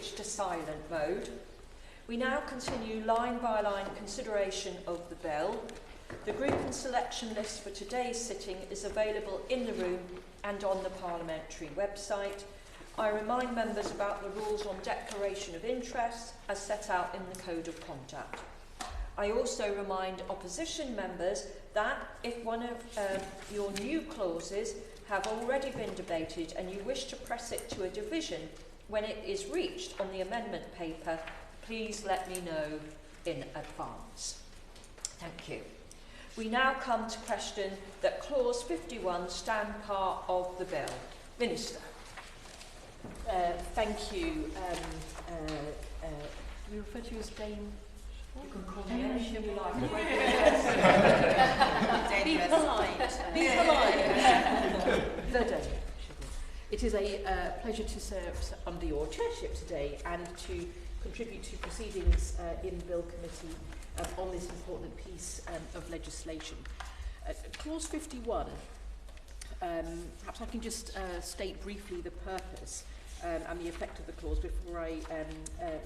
switched to silent mode. We now continue line-by-line consideration of the bill. The group and selection list for today's sitting is available in the room and on the parliamentary website. I remind members about the rules on declaration of interest as set out in the Code of Conduct. I also remind opposition members that if one of your new clauses have already been debated and you wish to press it to a division when it is reached on the amendment paper, please let me know in advance. Thank you. We now come to question that Clause 51 stand part of the bill. Minister. Thank you. You refer to you as Dame? You can call me anything you like. Be polite. Be polite. The Dame. It is a pleasure to serve under your chairship today and to contribute to proceedings in Bill Committee on this important piece of legislation. Clause 51, perhaps I can just state briefly the purpose and the effect of the clause before I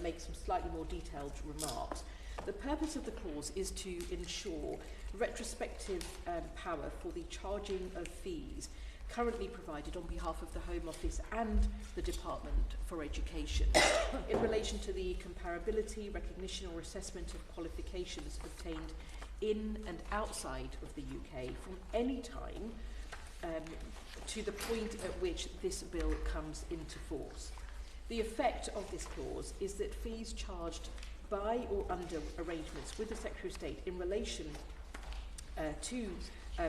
make some slightly more detailed remarks. The purpose of the clause is to ensure retrospective power for the charging of fees currently provided on behalf of the Home Office and the Department for Education in relation to the comparability, recognition or assessment of qualifications obtained in and outside of the UK from any time to the point at which this bill comes into force. The effect of this clause is that fees charged by or under arrangements with the Secretary of State in relation to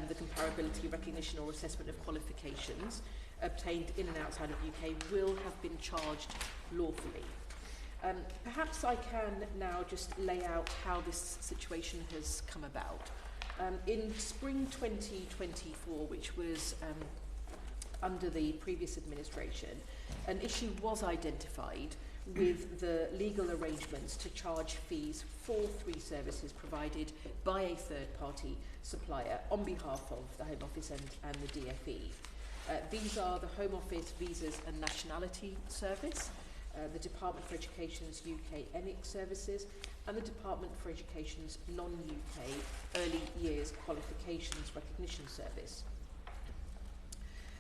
the comparability, recognition or assessment of qualifications obtained in and outside of the UK will have been charged lawfully. Perhaps I can now just lay out how this situation has come about. In spring 2024, which was under the previous administration, an issue was identified with the legal arrangements to charge fees for 3 services provided by a third-party supplier on behalf of the Home Office and the DFE. These are the Home Office Visas and Nationality Service, the Department for Education's UK ENIC services, and the Department for Education's non-UK Early Years Qualifications Recognition Service.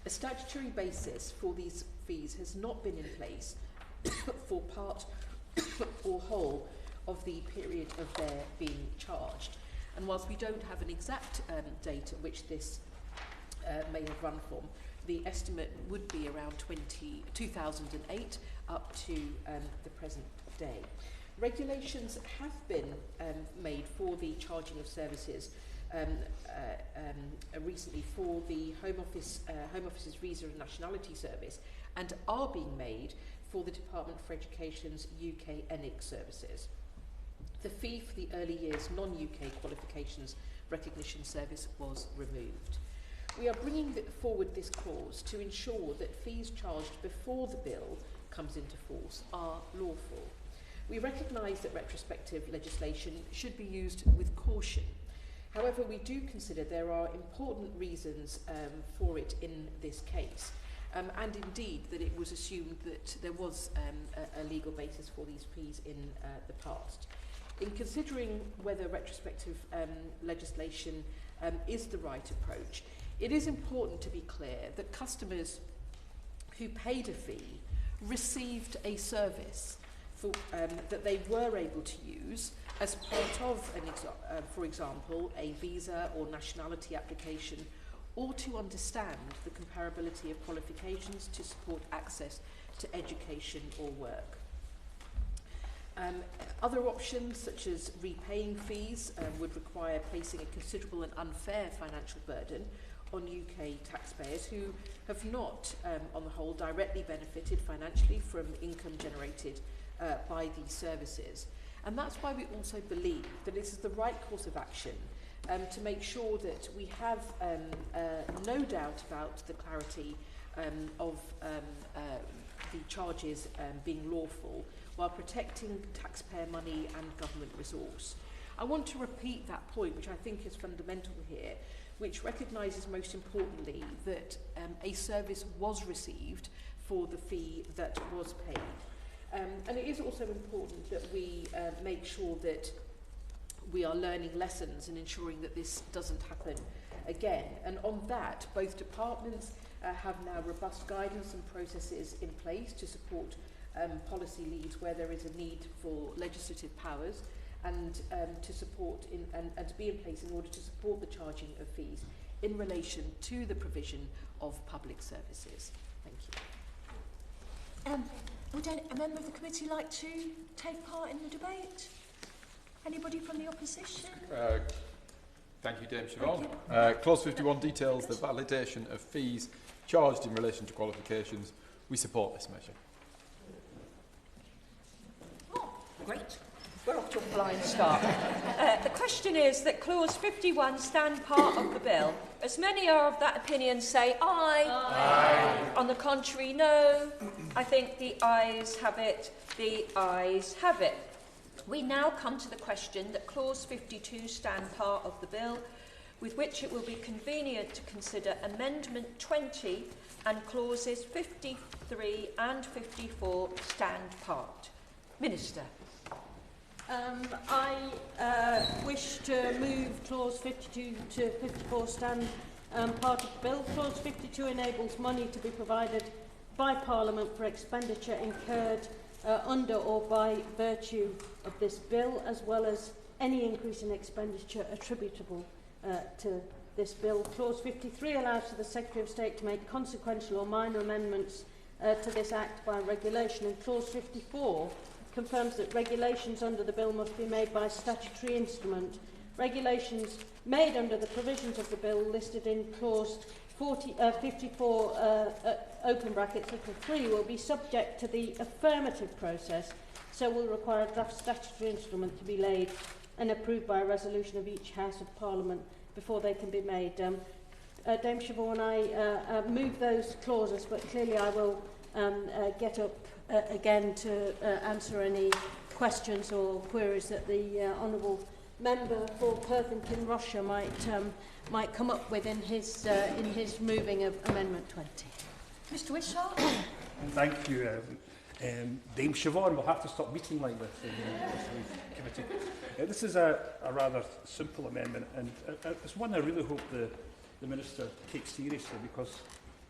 A statutory basis for these fees has not been in place for part or whole of the period of their being charged. And whilst we don't have an exact date at which this may have run from, the estimate would be around 2008 up to the present day. Regulations have been made for the charging of services recently for the Home Office's Visa and Nationality Service, and are being made for the Department for Education's UK ENIC services. The fee for the Early Years Non-UK Qualifications Recognition Service was removed. We are bringing forward this clause to ensure that fees charged before the bill comes into force are lawful. We recognise that retrospective legislation should be used with caution. However, we do consider there are important reasons for it in this case. And indeed that it was assumed that there was a legal basis for these fees in the past. In considering whether retrospective legislation is the right approach, it is important to be clear that customers who paid a fee received a service that they were able to use as part of, for example, a visa or nationality application, or to understand the comparability of qualifications to support access to education or work. Other options, such as repaying fees, would require placing a considerable and unfair financial burden on UK taxpayers who have not, on the whole, directly benefited financially from income generated by these services. And that's why we also believe that this is the right course of action to make sure that we have no doubt about the clarity of the charges being lawful while protecting taxpayer money and government resource. I want to repeat that point, which I think is fundamental here, which recognises most importantly that a service was received for the fee that was paid. And it is also important that we make sure that we are learning lessons and ensuring that this doesn't happen again. And on that, both departments have now robust guidance and processes in place to support policy leads where there is a need for legislative powers, and to support and to be in place in order to support the charging of fees in relation to the provision of public services. Thank you. Would a member of the committee like to take part in the debate? Anybody from the opposition? Thank you, Dame Siobhan. Clause 51 details the validation of fees charged in relation to qualifications. We support this measure. Oh, great. We're off to a flying start. The question is that Clause 51 stand part of the bill. As many are of that opinion, say aye. Aye. On the contrary, no. I think the ayes have it. The ayes have it. We now come to the question that Clause 52 stand part of the bill, with which it will be convenient to consider Amendment 20, and Clauses 53 and 54 stand part. Minister. I wish to move Clause 52 to 54 stand part of the bill. Clause 52 enables money to be provided by Parliament for expenditure incurred under or by virtue of this bill, as well as any increase in expenditure attributable to this bill. Clause 53 allows for the Secretary of State to make consequential or minor amendments to this Act by regulation, and Clause 54 confirms that regulations under the bill must be made by statutory instrument. Regulations made under the provisions of the bill listed in Clause 54 open brackets little 3 will be subject to the affirmative process, so will require a draft statutory instrument to be laid and approved by a resolution of each House of Parliament before they can be made. Dame Siobhan, I move those clauses, but clearly I will get up again to answer any questions or queries that the honourable member for Perthington Russia might come up with in his moving of Amendment 20. Mr Wishart. Thank you, Dame Siobhan. We'll have to stop meeting like this in this committee. This is a rather simple amendment, and it's one I really hope the Minister takes seriously, because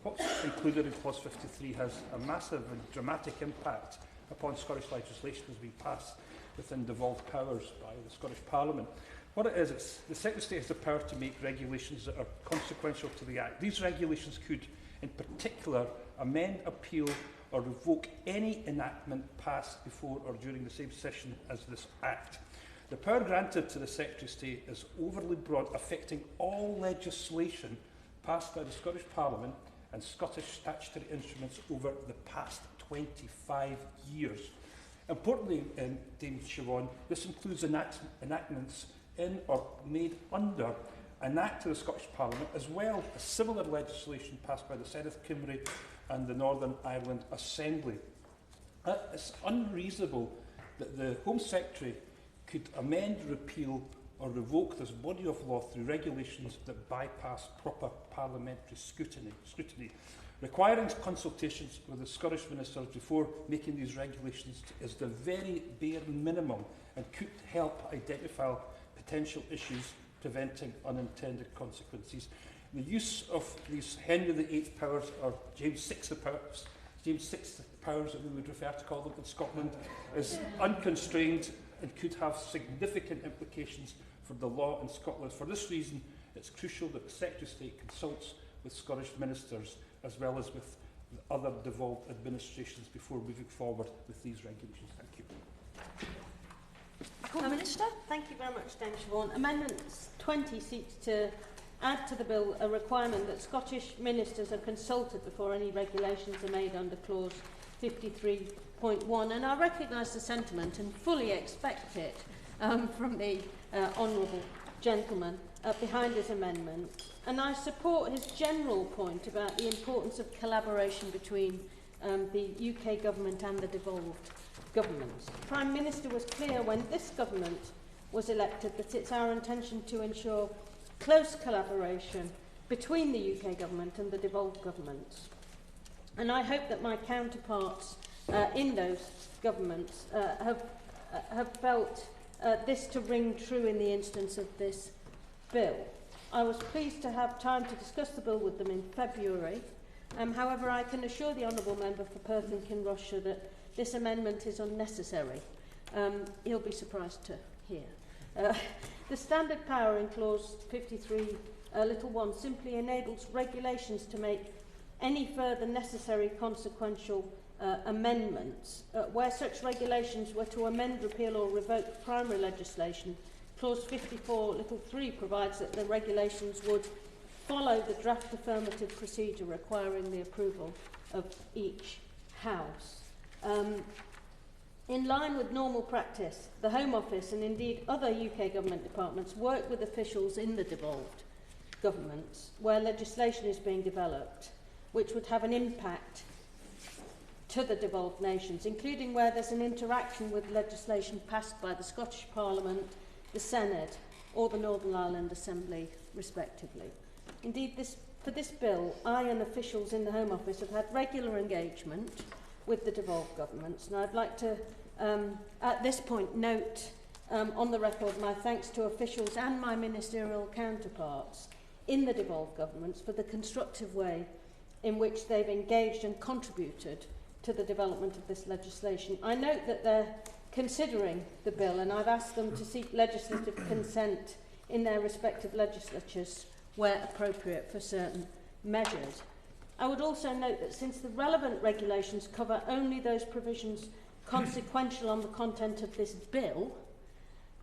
what's included in Clause 53 has a massive and dramatic impact upon Scottish legislation as being passed within devolved powers by the Scottish Parliament. What it is, it's the Secretary of State has the power to make regulations that are consequential to the Act. These regulations could, in particular, amend, appeal or revoke any enactment passed before or during the same session as this Act. The power granted to the Secretary of State is overly broad, affecting all legislation passed by the Scottish Parliament and Scottish statutory instruments over the past 25 years. Importantly, Dame Siobhan, this includes enactments in or made under an Act of the Scottish Parliament, as well as similar legislation passed by the Senedd Cymru and the Northern Ireland Assembly. It's unreasonable that the Home Secretary could amend, repeal or revoke this body of law through regulations that bypass proper parliamentary scrutiny. Requiring consultations with the Scottish ministers before making these regulations is the very bare minimum and could help identify potential issues preventing unintended consequences. The use of these Henry VIII powers, or James VI powers that we would refer to call them in Scotland, is unconstrained and could have significant implications for the law in Scotland. For this reason, it's crucial that the Secretary of State consults with Scottish ministers as well as with other devolved administrations before moving forward with these regulations. Thank you. Minister. Thank you very much, Dame Siobhan. Amendment 20 seeks to add to the bill a requirement that Scottish ministers are consulted before any regulations are made under Clause 53.1, and I recognise the sentiment and fully expect it from the honourable gentleman behind his amendment, and I support his general point about the importance of collaboration between the UK government and the devolved governments. The Prime Minister was clear when this government was elected that it's our intention to ensure close collaboration between the UK government and the devolved governments. And I hope that my counterparts in those governments have felt this to ring true in the instance of this bill. I was pleased to have time to discuss the bill with them in February. However, I can assure the Honourable Member for Perth and Kinrossshire that this amendment is unnecessary. He'll be surprised to hear. The standard power in clause 53 little 1 simply enables regulations to make any further necessary consequential amendments. Where such regulations were to amend, repeal or revoke primary legislation, clause 54 little 3 provides that the regulations would follow the draft affirmative procedure requiring the approval of each House. In line with normal practice, the Home Office and indeed other UK government departments work with officials in the devolved governments where legislation is being developed which would have an impact to the devolved nations, including where there's an interaction with legislation passed by the Scottish Parliament, the Senate or the Northern Ireland Assembly, respectively. Indeed, for this bill, I and officials in the Home Office have had regular engagement with the devolved governments, and I'd like to, at this point, note on the record my thanks to officials and my ministerial counterparts in the devolved governments for the constructive way in which they've engaged and contributed to the development of this legislation. I note that they're considering the bill, and I've asked them to seek legislative consent in their respective legislatures where appropriate for certain measures. I would also note that since the relevant regulations cover only those provisions consequential on the content of this bill,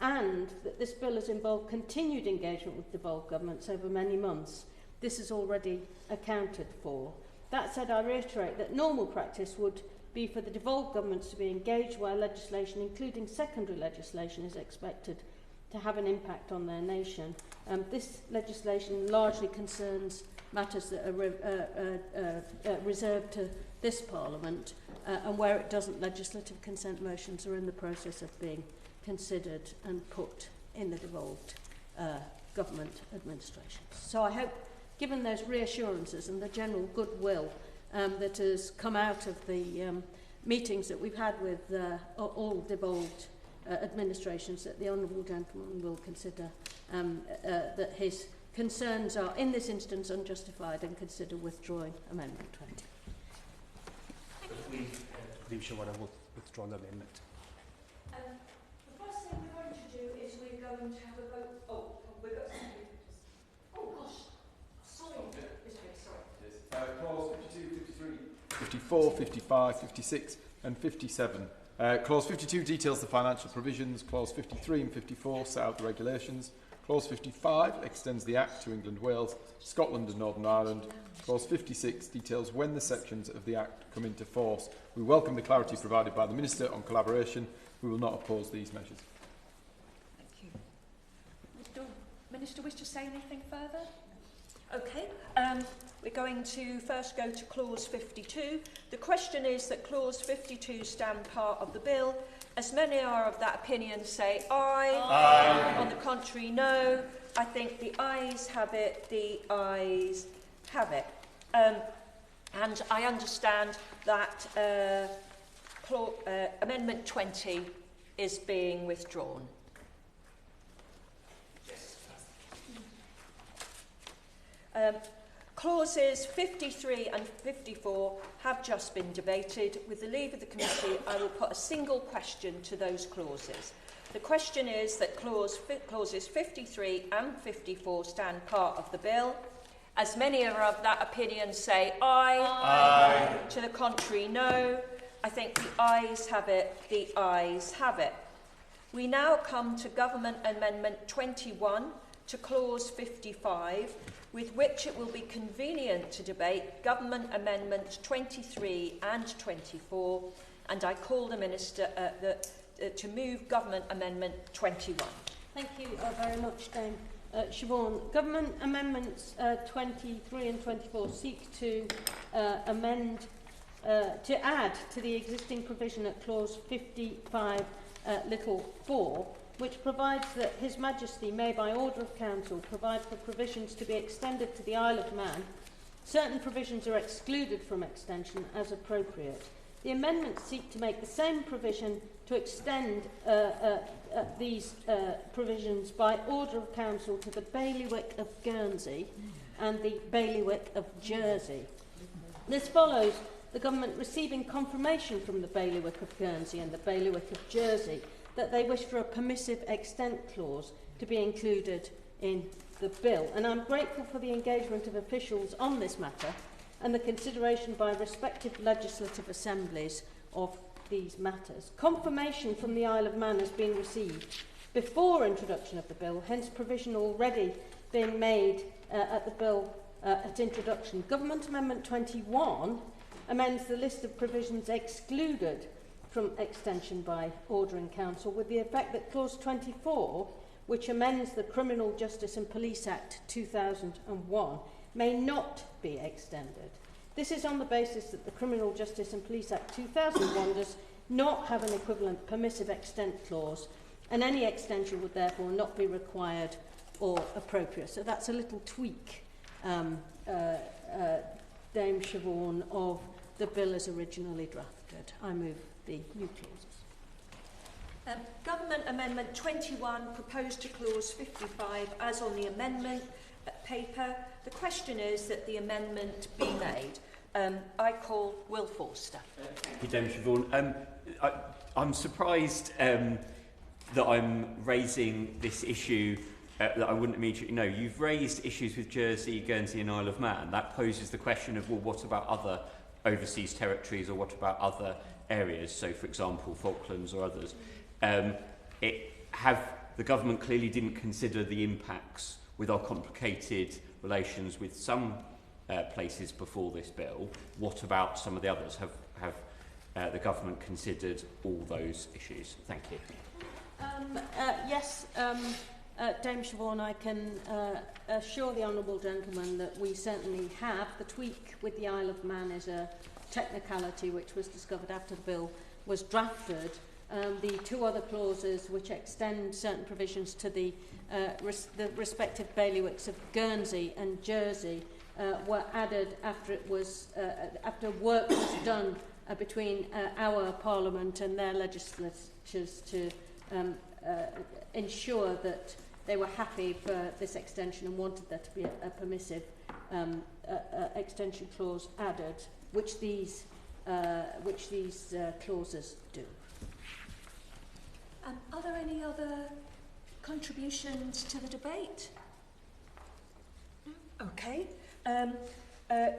and that this bill has involved continued engagement with devolved governments over many months, this is already accounted for. That said, I reiterate that normal practice would be for the devolved governments to be engaged where legislation, including secondary legislation, is expected to have an impact on their nation. This legislation largely concerns matters that are reserved to this Parliament, and where it doesn't, legislative consent motions are in the process of being considered and put in the devolved government administrations. So I hope, given those reassurances and the general goodwill that has come out of the meetings that we've had with all devolved administrations, that the Honourable Gentleman will consider that his concerns are in this instance unjustified and consider withdrawing Amendment 20. I believe she want to withdraw the amendment. The first thing we're going to do is we're going to have a vote. Oh, we've got something. Oh gosh, sorry. Sorry. Clause 52, 53, 54, 55, 56 and 57. Clause 52 details the financial provisions. Clause 53 and 54 set out the regulations. Clause 55 extends the Act to England, Wales, Scotland and Northern Ireland. Clause 56 details when the sections of the Act come into force. We welcome the clarity provided by the Minister on collaboration. We will not oppose these measures. Thank you. Does the Minister wish to say anything further? Okay, we're going to first go to Clause 52. The question is that Clause 52 stand part of the bill. As many are of that opinion, say aye. Aye. On the contrary, no. I think the ayes have it. The ayes have it. And I understand that Amendment 20 is being withdrawn. Clauses 53 and 54 have just been debated. With the leave of the committee, I will put a single question to those clauses. The question is that clauses 53 and 54 stand part of the bill. As many are of that opinion, say aye. Aye. To the contrary, no. I think the ayes have it. The ayes have it. We now come to Government Amendment 21 to Clause 55, with which it will be convenient to debate Government Amendments 23 and 24, and I call the Minister to move Government Amendment 21. Thank you very much, Dame Siobhan. Government Amendments 23 and 24 seek to to add to the existing provision at Clause 55 little 4, which provides that His Majesty may, by order of Council, provide for provisions to be extended to the Isle of Man. Certain provisions are excluded from extension as appropriate. The amendments seek to make the same provision to extend these provisions by order of Council to the Bailiwick of Guernsey and the Bailiwick of Jersey. This follows the Government receiving confirmation from the Bailiwick of Guernsey and the Bailiwick of Jersey that they wish for a permissive extent clause to be included in the bill. And I'm grateful for the engagement of officials on this matter and the consideration by respective legislative assemblies of these matters. Confirmation from the Isle of Man has been received before introduction of the bill, hence provision already being made at the bill at introduction. Government Amendment 21 amends the list of provisions excluded from extension by order in Council with the effect that Clause 24, which amends the Criminal Justice and Police Act 2001, may not be extended. This is on the basis that the Criminal Justice and Police Act 2001 does not have an equivalent permissive extent clause, and any extension would therefore not be required or appropriate. So that's a little tweak, Dame Siobhan, of the bill as originally drafted. I move the new clauses. Government Amendment 21 proposed to clause 55 as on the amendment paper. The question is that the amendment be made. I call Will Forster. Thank you, Dame Siobhan. I'm surprised that I'm raising this issue that I wouldn't immediately know. You've raised issues with Jersey, Guernsey and Isle of Man. That poses the question of, well, what about other overseas territories, or what about other areas? So, for example, Falklands or others. The government clearly didn't consider the impacts with our complicated relations with some places before this bill. What about some of the others? Have the government considered all those issues? Thank you. Yes, Dame Siobhan, I can assure the honourable gentleman that we certainly have. The tweak with the Isle of Man is a technicality which was discovered after the bill was drafted. The two other clauses which extend certain provisions to the respective bailiwicks of Guernsey and Jersey were added after after work was done between our Parliament and their legislatures to ensure that they were happy for this extension and wanted there to be a permissive extension clause added, which these clauses do. Are there any other contributions to the debate? Okay.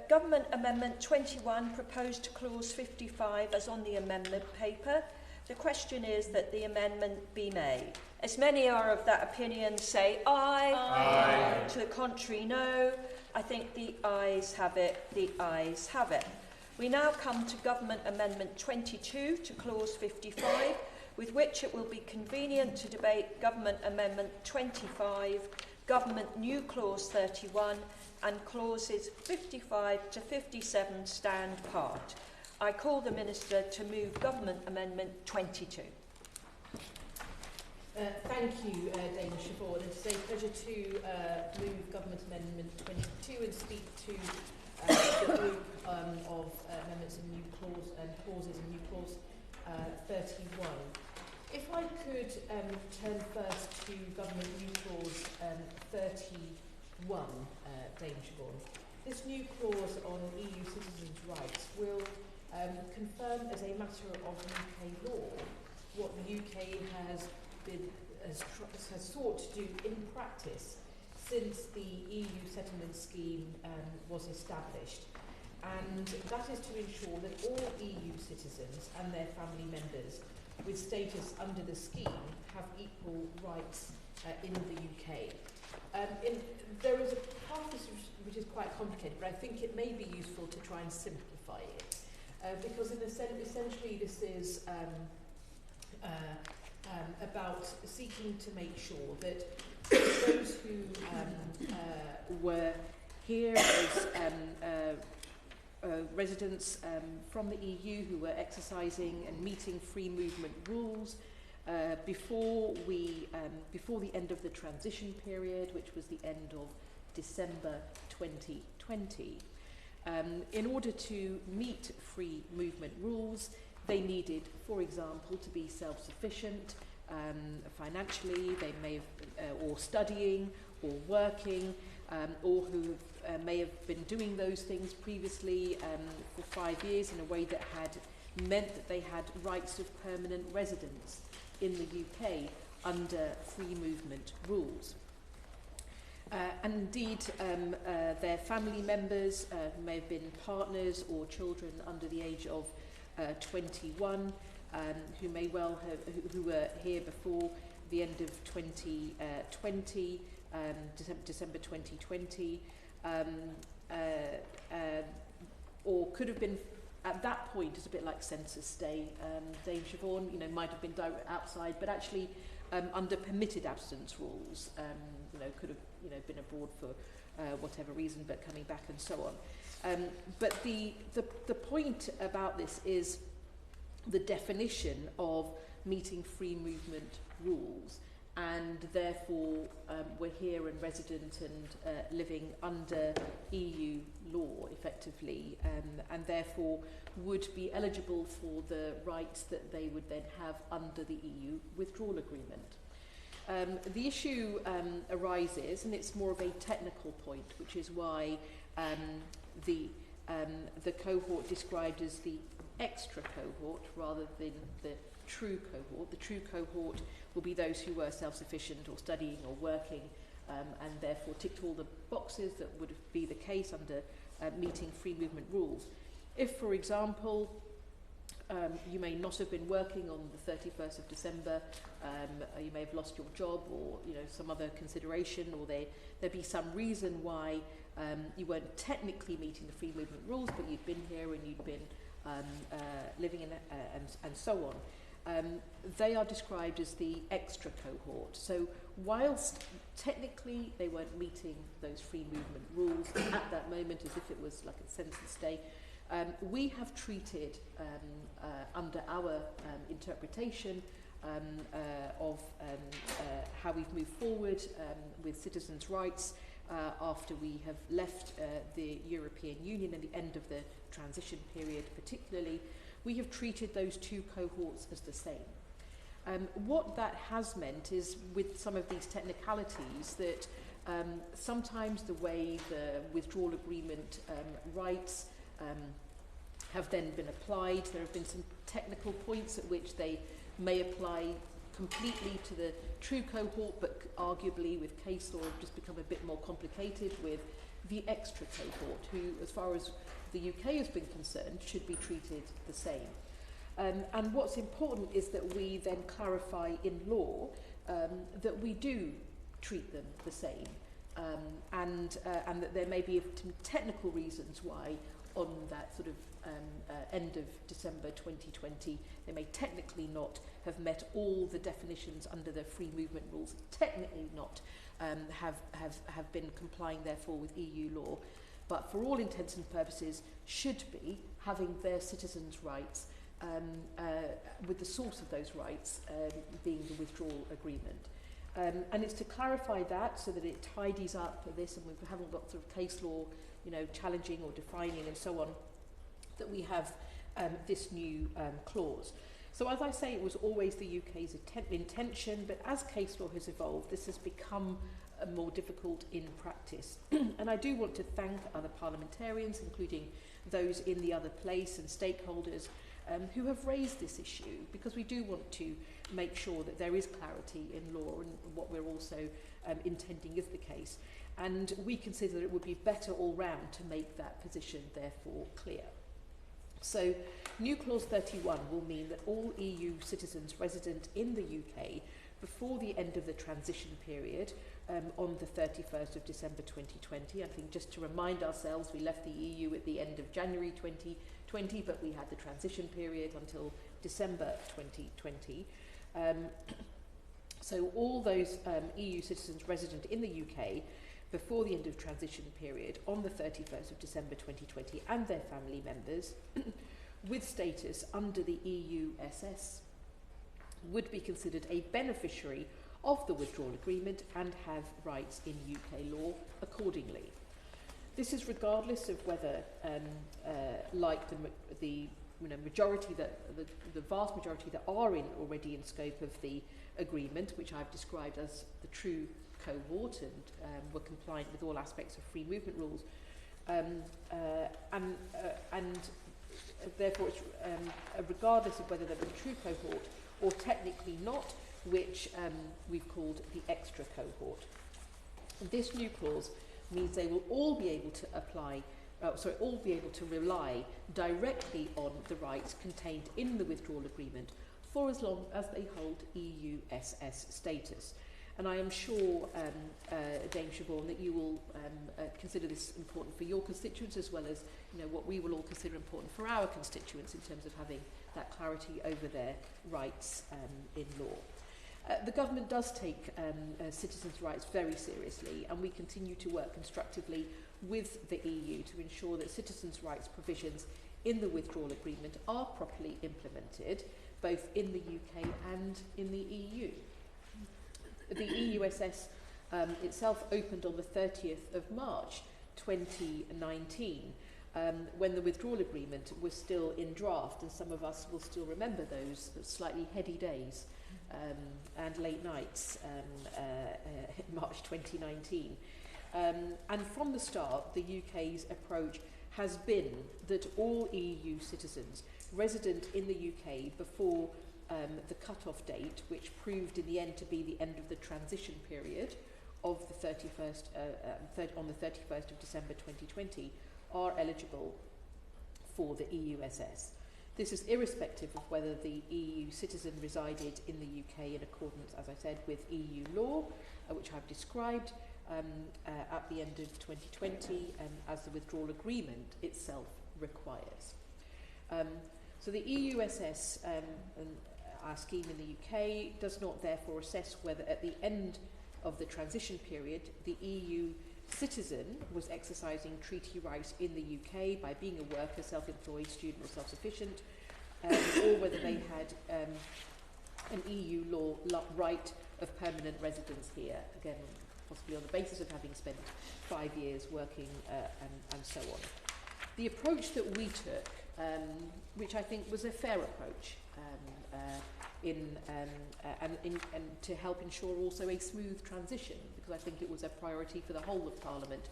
Government Amendment 21 proposed to clause 55 as on the amendment paper. The question is that the amendment be made. As many are of that opinion, say aye. Aye. To the contrary, no. I think the ayes have it. The ayes have it. We now come to Government Amendment 22 to clause 55, with which it will be convenient to debate Government Amendment 25, Government New Clause 31, and clauses 55 to 57 stand part. I call the Minister to move Government Amendment 22. Thank you, Dame Siobhan. It's a pleasure to move Government Amendment 22 and speak to the group of amendments and new clauses in new clause 31. If I could turn first to Government New Clause 31, Dame Siobhan. This new clause on EU citizens' rights will confirm as a matter of UK law what the UK has sought to do in practice since the EU settlement scheme was established. And that is to ensure that all EU citizens and their family members with status under the scheme have equal rights in the UK. There is a part of this which is quite complicated, but I think it may be useful to try and simplify it. Because essentially this is about seeking to make sure that those who were here as residents from the EU who were exercising and meeting free movement rules before the end of the transition period, which was the end of December 2020, In order to meet free movement rules, they needed, for example, to be self-sufficient financially. They may have, or studying, or working, or who may have been doing those things previously for 5 years in a way that had meant that they had rights of permanent residence in the UK under free movement rules. And indeed, their family members who may have been partners or children under the age of 21, who may well have, who were here before the end of 2020, December 2020, or could have been at that point. It's a bit like census day. Dame Siobhan, might have been outside, but actually under permitted absence rules, could have, been abroad for whatever reason, but coming back and so on. But the point about this is the definition of meeting free movement rules, and therefore we're here and resident and living under EU law effectively, and therefore would be eligible for the rights that they would then have under the EU withdrawal agreement. The issue arises, and it's more of a technical point, which is why the cohort described as the extra cohort rather than the true cohort. The true cohort will be those who were self-sufficient or studying or working, and therefore ticked all the boxes that would be the case under meeting free movement rules. If, for example, you may not have been working on the 31st of December, you may have lost your job, or some other consideration, or there'd be some reason why you weren't technically meeting the free movement rules, but you'd been here and you'd been living in and so on. They are described as the extra cohort. So whilst technically they weren't meeting those free movement rules at that moment, as if it was like a census day, we have treated, under our interpretation of how we've moved forward with citizens' rights after we have left the European Union and the end of the transition period particularly, we have treated those two cohorts as the same. What that has meant is, with some of these technicalities, that sometimes the way the withdrawal agreement rights have then been applied, there have been some technical points at which they may apply completely to the true cohort, but arguably with case law have just become a bit more complicated with the extra cohort, who, as far as the UK has been concerned, should be treated the same. And what's important is that we then clarify in law that we do treat them the same, and that there may be some technical reasons why on that sort of end of December 2020 they may technically not have met all the definitions under the free movement rules, technically not have been complying therefore with EU law, but for all intents and purposes should be having their citizens' rights, with the source of those rights being the withdrawal agreement. And it's to clarify that so that it tidies up this, and we haven't got sort of case law, challenging or defining and so on, that we have this new clause. So as I say, it was always the UK's intention, but as case law has evolved, this has become more difficult in practice. And I do want to thank other parliamentarians, including those in the other place and stakeholders who have raised this issue, because we do want to make sure that there is clarity in law, and what we're also intending is the case. And we consider that it would be better all round to make that position therefore clear. So new clause 31 will mean that all EU citizens resident in the UK before the end of the transition period on the 31st of December 2020. I think just to remind ourselves, we left the EU at the end of January 2020, but we had the transition period until December 2020. So all those EU citizens resident in the UK before the end of transition period on the 31st of December 2020 and their family members with status under the EU SS would be considered a beneficiary of the withdrawal agreement and have rights in UK law accordingly. This is regardless of whether, like the majority the vast majority that are already in scope of the agreement, which I've described as the true cohort and were compliant with all aspects of free movement rules, and therefore it's regardless of whether they're the true cohort or technically not, which we've called the extra cohort. And this new clause means they will all be able to rely directly on the rights contained in the withdrawal agreement for as long as they hold EUSS status. And I am sure, Dame Siobhan, that you will consider this important for your constituents, as well as what we will all consider important for our constituents in terms of having that clarity over their rights in law. The government does take citizens' rights very seriously, and we continue to work constructively with the EU to ensure that citizens' rights provisions in the withdrawal agreement are properly implemented, both in the UK and in the EU. The EUSS itself opened on the 30th of March 2019, when the withdrawal agreement was still in draft, and some of us will still remember those slightly heady days and late nights in March 2019. And from the start, the UK's approach has been that all EU citizens resident in the UK before the cut-off date, which proved in the end to be the end of the transition period of the 31st, on the 31st of December 2020, are eligible for the EUSS. This is irrespective of whether the EU citizen resided in the UK in accordance, as I said, with EU law, which I've described at the end of 2020, as the withdrawal agreement itself requires. So the EUSS, our scheme in the UK, does not therefore assess whether at the end of the transition period the EU citizen was exercising treaty rights in the UK by being a worker, self-employed, student or self-sufficient, or whether they had an EU law right of permanent residence here, again possibly on the basis of having spent 5 years working and so on. The approach that we took, which I think was a fair approach, and to help ensure also a smooth transition, because I think it was a priority for the whole of Parliament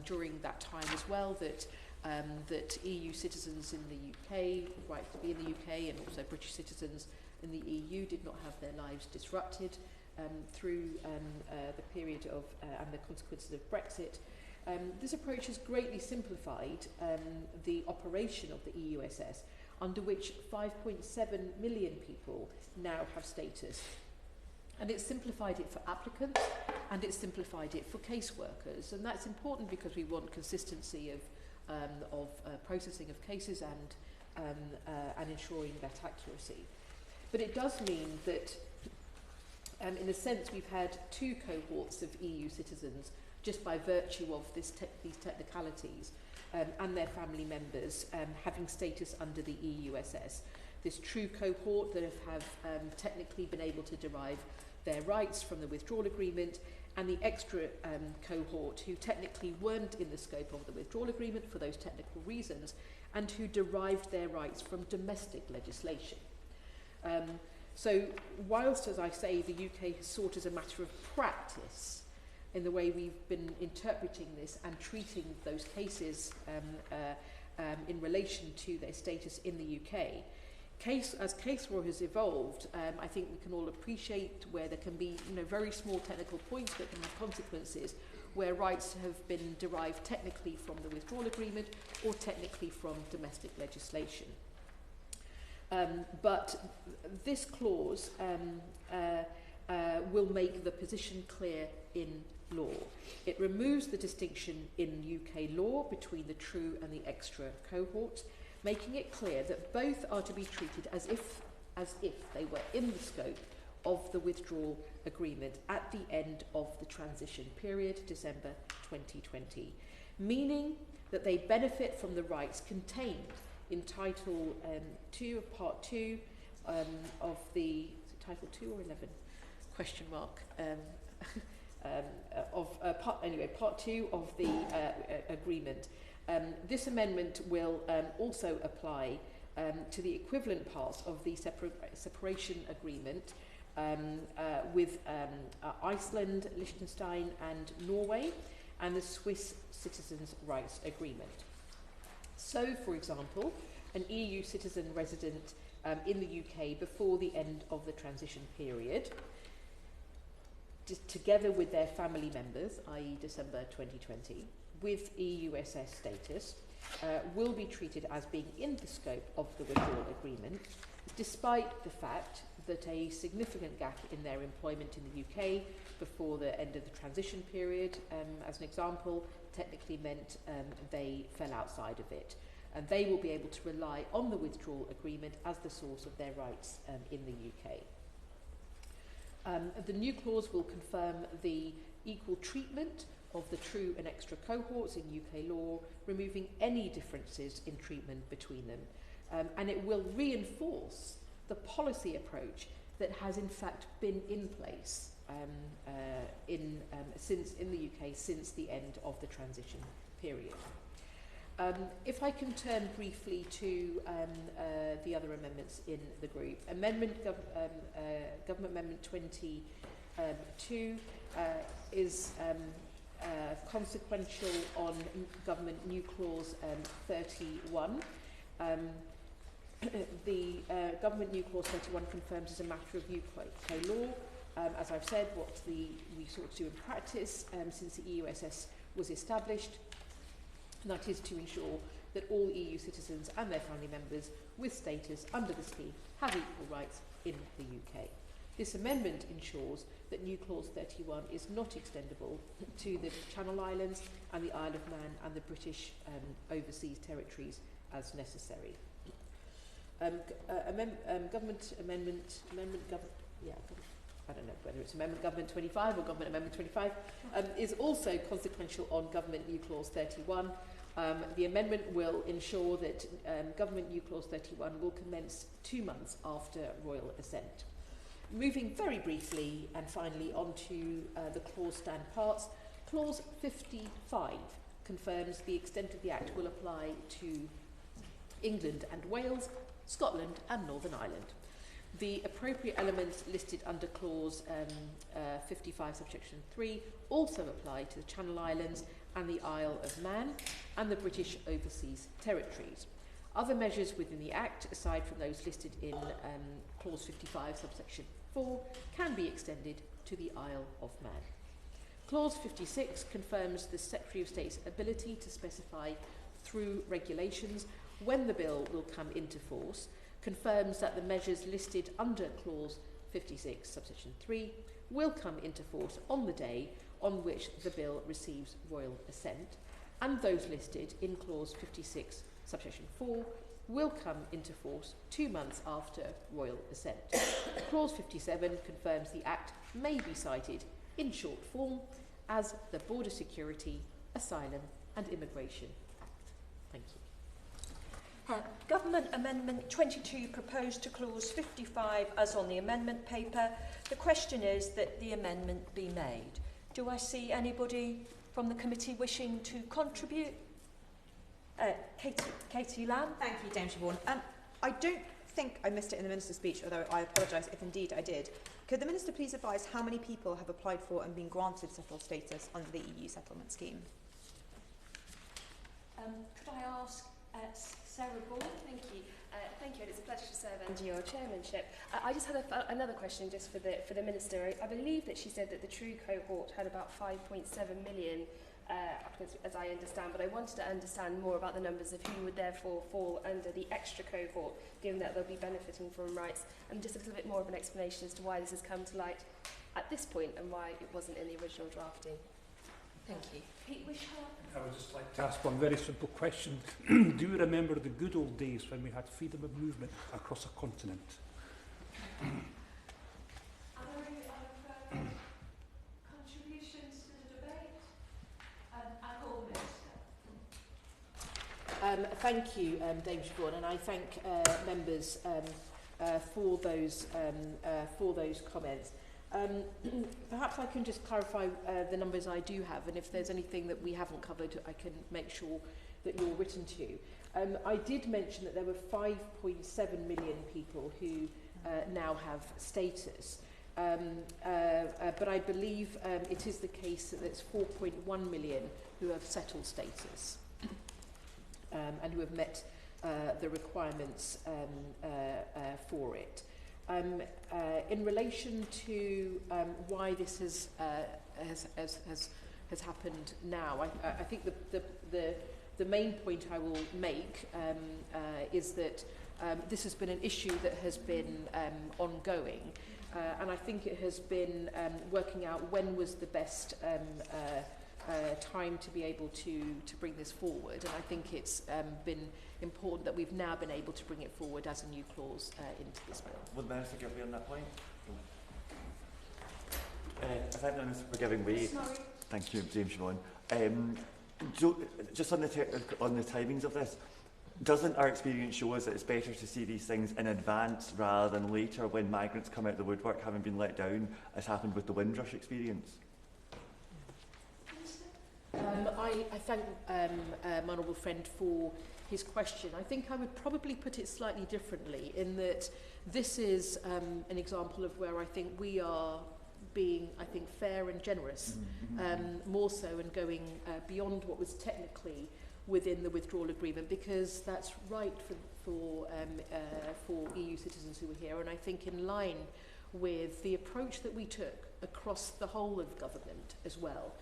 during that time as well, that EU citizens in the UK, right to be in the UK, and also British citizens in the EU did not have their lives disrupted through the period of and the consequences of Brexit. This approach has greatly simplified the operation of the EUSS, under which 5.7 million people now have status. And it's simplified it for applicants, and it's simplified it for caseworkers. And that's important because we want consistency of processing of cases and ensuring that accuracy. But it does mean that, in a sense, we've had two cohorts of EU citizens just by virtue of these technicalities, and their family members having status under the EUSS. This true cohort that have technically been able to derive their rights from the withdrawal agreement, and the extra cohort who technically weren't in the scope of the withdrawal agreement for those technical reasons, and who derived their rights from domestic legislation. So whilst, as I say, the UK has sought as a matter of practice in the way we've been interpreting this and treating those cases in relation to their status in the UK, as case law has evolved, I think we can all appreciate where there can be very small technical points that can have consequences, where rights have been derived technically from the withdrawal agreement or technically from domestic legislation. But this clause will make the position clear in law. It removes the distinction in UK law between the true and the extra cohorts, making it clear that both are to be treated as if they were in the scope of the withdrawal agreement at the end of the transition period, December 2020, meaning that they benefit from the rights contained in Title 2 of Part 2 of the Title 2 or 11 question mark part 2 of the agreement. This amendment will also apply to the equivalent parts of the separation agreement with Iceland, Liechtenstein and Norway, and the Swiss Citizens' Rights Agreement. So, for example, an EU citizen resident in the UK before the end of the transition period, together with their family members, i.e. December 2020, with EUSS status, will be treated as being in the scope of the withdrawal agreement, despite the fact that a significant gap in their employment in the UK before the end of the transition period, as an example, technically meant they fell outside of it. And they will be able to rely on the withdrawal agreement as the source of their rights in the UK. The new clause will confirm the equal treatment of the true and extra cohorts in UK law, removing any differences in treatment between them. And it will reinforce the policy approach that has in fact been in place in the UK since the end of the transition period. If I can turn briefly to the other amendments in the group. Government Amendment 22 is consequential on Government New Clause 31. The Government New Clause 31 confirms as a matter of UK law, as I've said, what we sought to do in practice since the EUSS was established. And that is to ensure that all EU citizens and their family members with status under the scheme have equal rights in the UK. This amendment ensures that New Clause 31 is not extendable to the Channel Islands and the Isle of Man and the British overseas territories as necessary. Government Amendment, I don't know whether it's Amendment Government 25 or Government Amendment 25, is also consequential on Government New Clause 31. The amendment will ensure that Government New Clause 31 will commence 2 months after royal assent. Moving very briefly and finally on to the clause stand parts, Clause 55 confirms the extent of the Act will apply to England and Wales, Scotland and Northern Ireland. The appropriate elements listed under Clause 55 subsection 3 also apply to the Channel Islands and the Isle of Man and the British overseas territories. Other measures within the Act, aside from those listed in Clause 55 subsection 4, can be extended to the Isle of Man. Clause 56 confirms the Secretary of State's ability to specify through regulations when the bill will come into force, confirms that the measures listed under Clause 56 subsection 3 will come into force on the day on which the bill receives royal assent, and those listed in Clause 56 subsection 4 will come into force 2 months after royal assent. Clause 57 confirms the Act may be cited in short form as the Border Security, Asylum and Immigration Act. Thank you. Government Amendment 22 proposed to Clause 55 as on the amendment paper. The question is that the amendment be made. Do I see anybody from the committee wishing to contribute? Katie Lamb. Thank you, Dame Siobhan. I don't think I missed it in the Minister's speech, although I apologise if indeed I did. Could the Minister please advise how many people have applied for and been granted settled status under the EU settlement scheme? Could I ask Sarah Ball? Thank you. Thank you, and it's a pleasure to serve under your chairmanship. I just had another question just for the Minister. I believe that she said that the true cohort had about 5.7 million applicants, as I understand, but I wanted to understand more about the numbers of who would therefore fall under the extra cohort, given that they'll be benefiting from rights, and just a little bit more of an explanation as to why this has come to light at this point and why it wasn't in the original drafting. Thank you. Pete Wishart. I would just like to ask one very simple question. Do you remember the good old days when we had freedom of movement across a continent? Are there any other contributions to the debate? Thank you, Dame Siobhan, and I thank members for those comments. Perhaps I can just clarify the numbers I do have, and if there's anything that we haven't covered, I can make sure that you're written to. I did mention that there were 5.7 million people who now have status, but I believe it is the case that there's 4.1 million who have settled status and who have met the requirements for it. In relation to why this has happened now, I think the main point I will make is that this has been an issue that has been ongoing, and I think it has been working out when was the best time to be able to bring this forward, and I think it's been important that we've now been able to bring it forward as a new clause into this bill. Would the Minister give me on that point? I thank the Minister for giving way. Thank you, James Siobhan. Just on the timings of this, doesn't our experience show us that it's better to see these things in advance rather than later when migrants come out of the woodwork having been let down, as happened with the Windrush experience? I thank my honourable friend for his question. I think I would probably put it slightly differently in that this is an example of where I think we are being, fair and generous, more so, and going beyond what was technically within the withdrawal agreement, because that's right for EU citizens who were here, and I think in line with the approach that we took across the whole of government as well,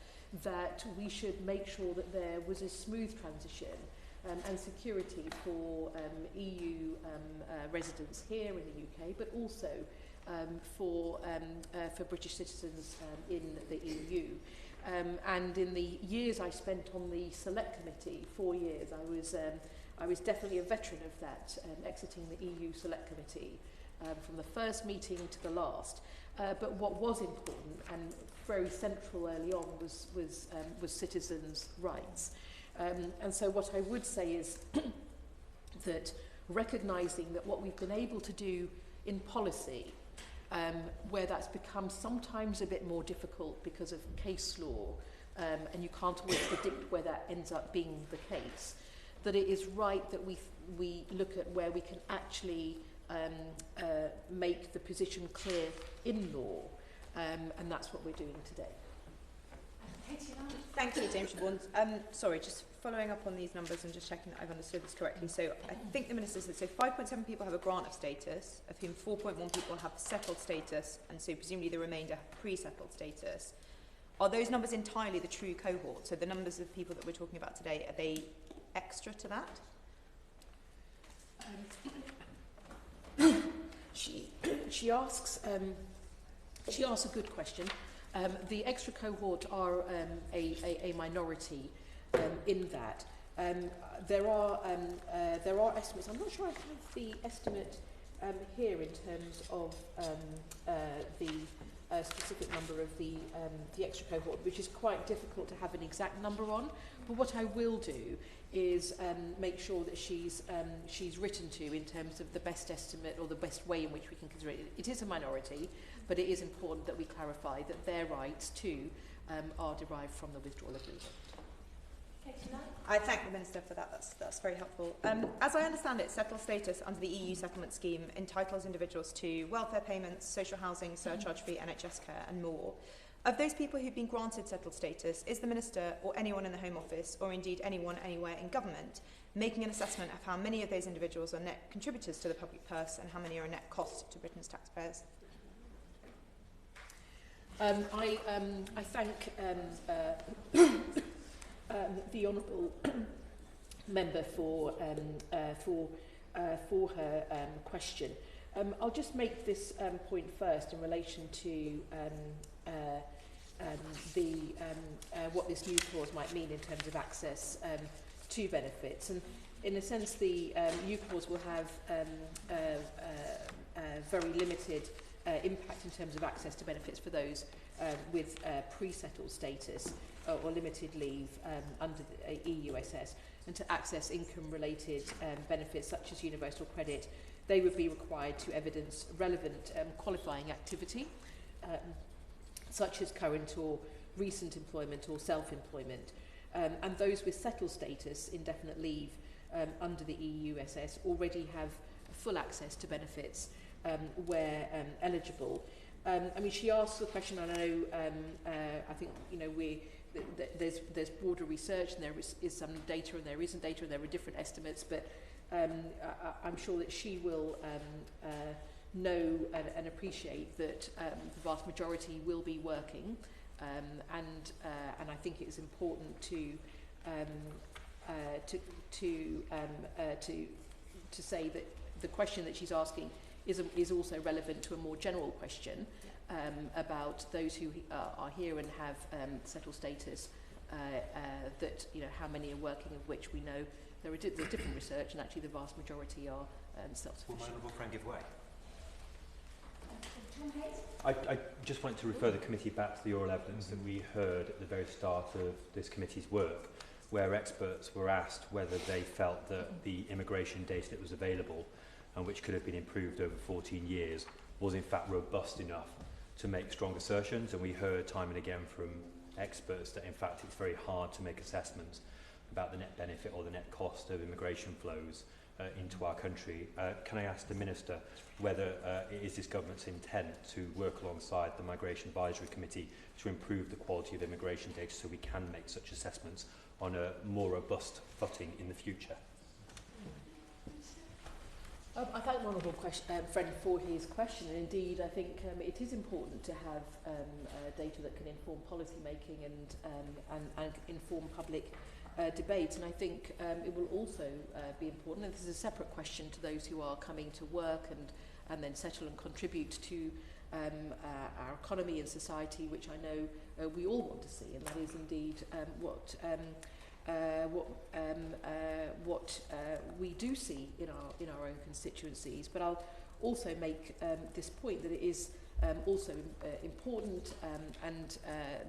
that we should make sure that there was a smooth transition and security for EU residents here in the UK, but also for British citizens in the EU. And in the years I spent on the Select Committee, 4 years, I was definitely a veteran of that, exiting the EU Select Committee from the first meeting to the last. But what was important and very central early on was citizens' rights. And so what I would say is that recognising that what we've been able to do in policy, where that's become sometimes a bit more difficult because of case law, and you can't always predict where that ends up being the case, that it is right that we look at where we can actually make the position clear in law, and that's what we're doing today. Thank you, James Siobhan. Sorry, just following up on these numbers and just checking that I've understood this correctly. So I think the Minister said, so 5.7 people have a grant of status, of whom 4.1 people have settled status, and so presumably the remainder have pre-settled status. Are those numbers entirely the true cohort? So the numbers of people that we're talking about today, are they extra to that? She asks a good question. The extra cohort are a minority in that. There are estimates. I'm not sure I have the estimate here in terms of the specific number of the extra cohort, which is quite difficult to have an exact number on. But what I will do is make sure that she's written to in terms of the best estimate or the best way in which we can consider it. It is a minority, but it is important that we clarify that their rights too are derived from the withdrawal agreement. I thank the Minister for that. That's very helpful. As I understand it, settled status under the EU settlement scheme entitles individuals to welfare payments, social housing, surcharge-free NHS care and more. Of those people who've been granted settled status, is the Minister or anyone in the Home Office, or indeed anyone anywhere in government, making an assessment of how many of those individuals are net contributors to the public purse and how many are a net cost to Britain's taxpayers? I thank the honourable member for her question. I'll just make this point first in relation to what this new clause might mean in terms of access to benefits. And in a sense, the new clause will have very limited impact in terms of access to benefits for those with pre-settled status or limited leave under the EUSS, and to access income-related benefits such as universal credit, they would be required to evidence relevant qualifying activity such as current or recent employment or self-employment. And those with settled status, indefinite leave, under the EUSS already have full access to benefits where eligible. I mean, she asked the question, and I know, I think, you know, there's broader research, and there is some data, and there isn't data, and there are different estimates, but I'm sure that she will know and appreciate that the vast majority will be working, and I think it is important to say that the question that she's asking is also relevant to a more general question about those who are here and have settled status, that, you know, how many are working, of which we know there's different research, and actually the vast majority are self-sufficient. Will my honourable friend give way? I just wanted to refer the committee back to the oral evidence that we heard at the very start of this committee's work, where experts were asked whether they felt that the immigration data that was available, and which could have been improved over 14 years, was in fact robust enough to make strong assertions. And we heard time and again from experts that in fact it's very hard to make assessments about the net benefit or the net cost of immigration flows into our country. Can I ask the Minister whether it is this government's intent to work alongside the Migration Advisory Committee to improve the quality of immigration data so we can make such assessments on a more robust footing in the future? I thank the honourable friend for his question, and indeed I think it is important to have data that can inform policy making and inform public debate, and I think it will also be important, and this is a separate question to those who are coming to work and then settle and contribute to our economy and society, which I know we all want to see, and that is indeed what we do see in our own constituencies. But I'll also make this point that it is also important and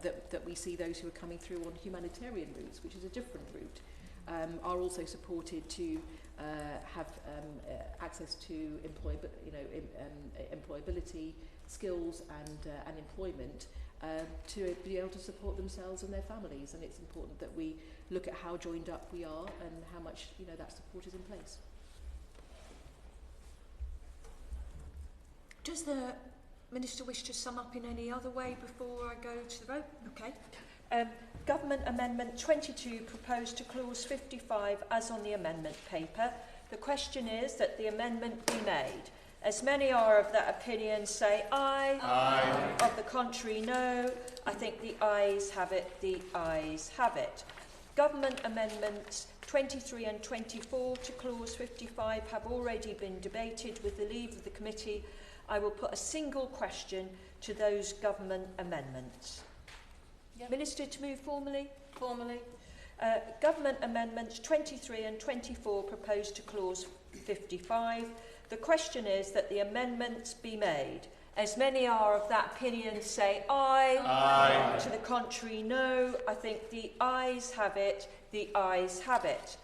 that we see those who are coming through on humanitarian routes, which is a different route, are also supported to have access to employability, skills and employment to be able to support themselves and their families. And it's important that we look at how joined up we are and how much that support is in place. Does the Minister wish to sum up in any other way before I go to the vote? Okay. Government Amendment 22 proposed to clause 55 as on the amendment paper. The question is that the amendment be made. As many are of that opinion, say aye. Aye. Of the contrary, no. I think the ayes have it. The ayes have it. Government Amendments 23 and 24 to clause 55 have already been debated. With the leave of the committee, I will put a single question to those government amendments. Yep. Minister, to move formally? Formally. Government Amendments 23 and 24 proposed to clause 55. The question is that the amendments be made. As many are of that opinion, say aye. Aye. To the contrary, no. I think the ayes have it. The ayes have it.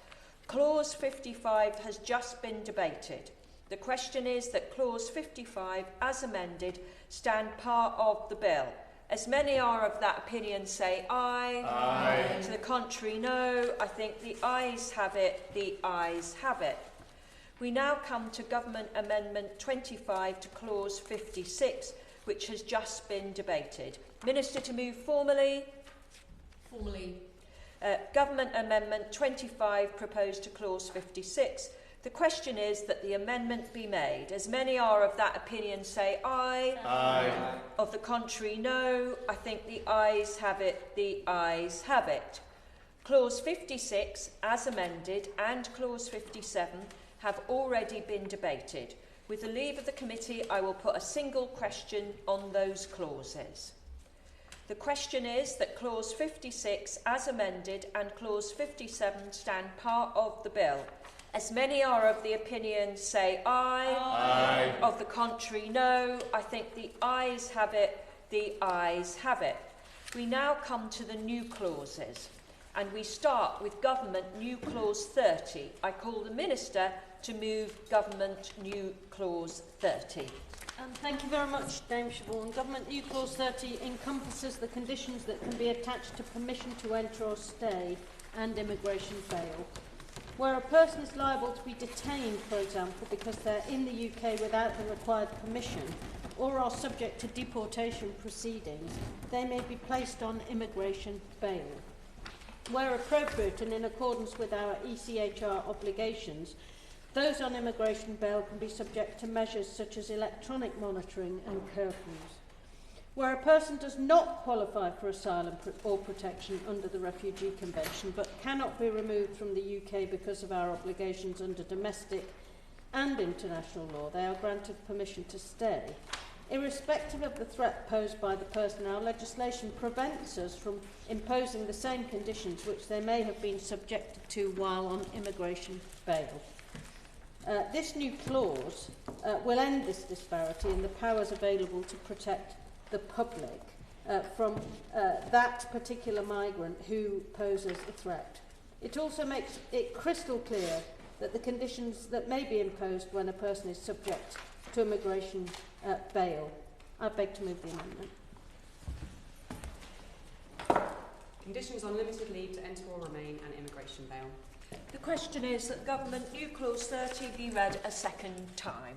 Clause 55 has just been debated. The question is that clause 55, as amended, stand part of the bill. As many are of that opinion, say aye. Aye. To the contrary, no. I think the ayes have it. The ayes have it. We now come to Government Amendment 25 to clause 56, which has just been debated. Minister, to move formally. Formally. Government Amendment 25 proposed to clause 56. The question is that the amendment be made. As many are of that opinion, say aye. Aye. Of the contrary, no. I think the ayes have it. The ayes have it. Clause 56, as amended, and clause 57 have already been debated. With the leave of the committee, I will put a single question on those clauses. The question is that clause 56, as amended, and clause 57 stand part of the bill. As many are of the opinion, say aye. Aye. Of the contrary, no. I think the ayes have it. The ayes have it. We now come to the new clauses, and we start with Government New Clause 30. I call the Minister to move Government New Clause 30. Thank you very much, Dame Siobhan. Government New Clause 30 encompasses the conditions that can be attached to permission to enter or stay and immigration bail. Where a person is liable to be detained, for example, because they're in the UK without the required permission or are subject to deportation proceedings, they may be placed on immigration bail. Where appropriate and in accordance with our ECHR obligations, those on immigration bail can be subject to measures such as electronic monitoring and curfews. Where a person does not qualify for asylum or protection under the Refugee Convention but cannot be removed from the UK because of our obligations under domestic and international law, they are granted permission to stay. Irrespective of the threat posed by the person, our legislation prevents us from imposing the same conditions which they may have been subjected to while on immigration bail. This new clause will end this disparity in the powers available to protect the public from that particular migrant who poses a threat. It also makes it crystal clear that the conditions that may be imposed when a person is subject to immigration bail. I beg to move the amendment. Conditions on limited leave to enter or remain and immigration bail. The question is that Government New Clause 30 be read a second time.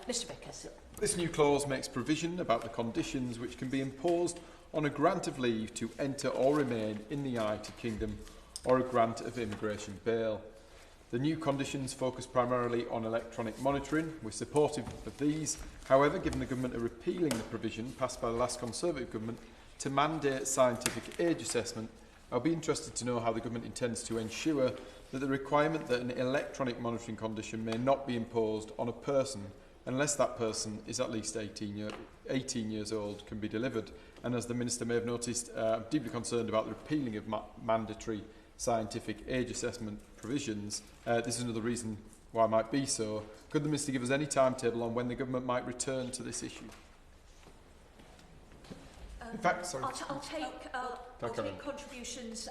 Mr Vickers. This new clause makes provision about the conditions which can be imposed on a grant of leave to enter or remain in the United Kingdom or a grant of immigration bail. The new conditions focus primarily on electronic monitoring. We're supportive of these. However, given the Government are repealing the provision passed by the last Conservative Government to mandate scientific age assessment, I'll be interested to know how the Government intends to ensure that the requirement that an electronic monitoring condition may not be imposed on a person unless that person is at least 18 years old can be delivered. And as the Minister may have noticed, I'm deeply concerned about the repealing of mandatory scientific age assessment provisions. This is another reason why it might be so. Could the Minister give us any timetable on when the Government might return to this issue? In fact, sorry. I'll take contributions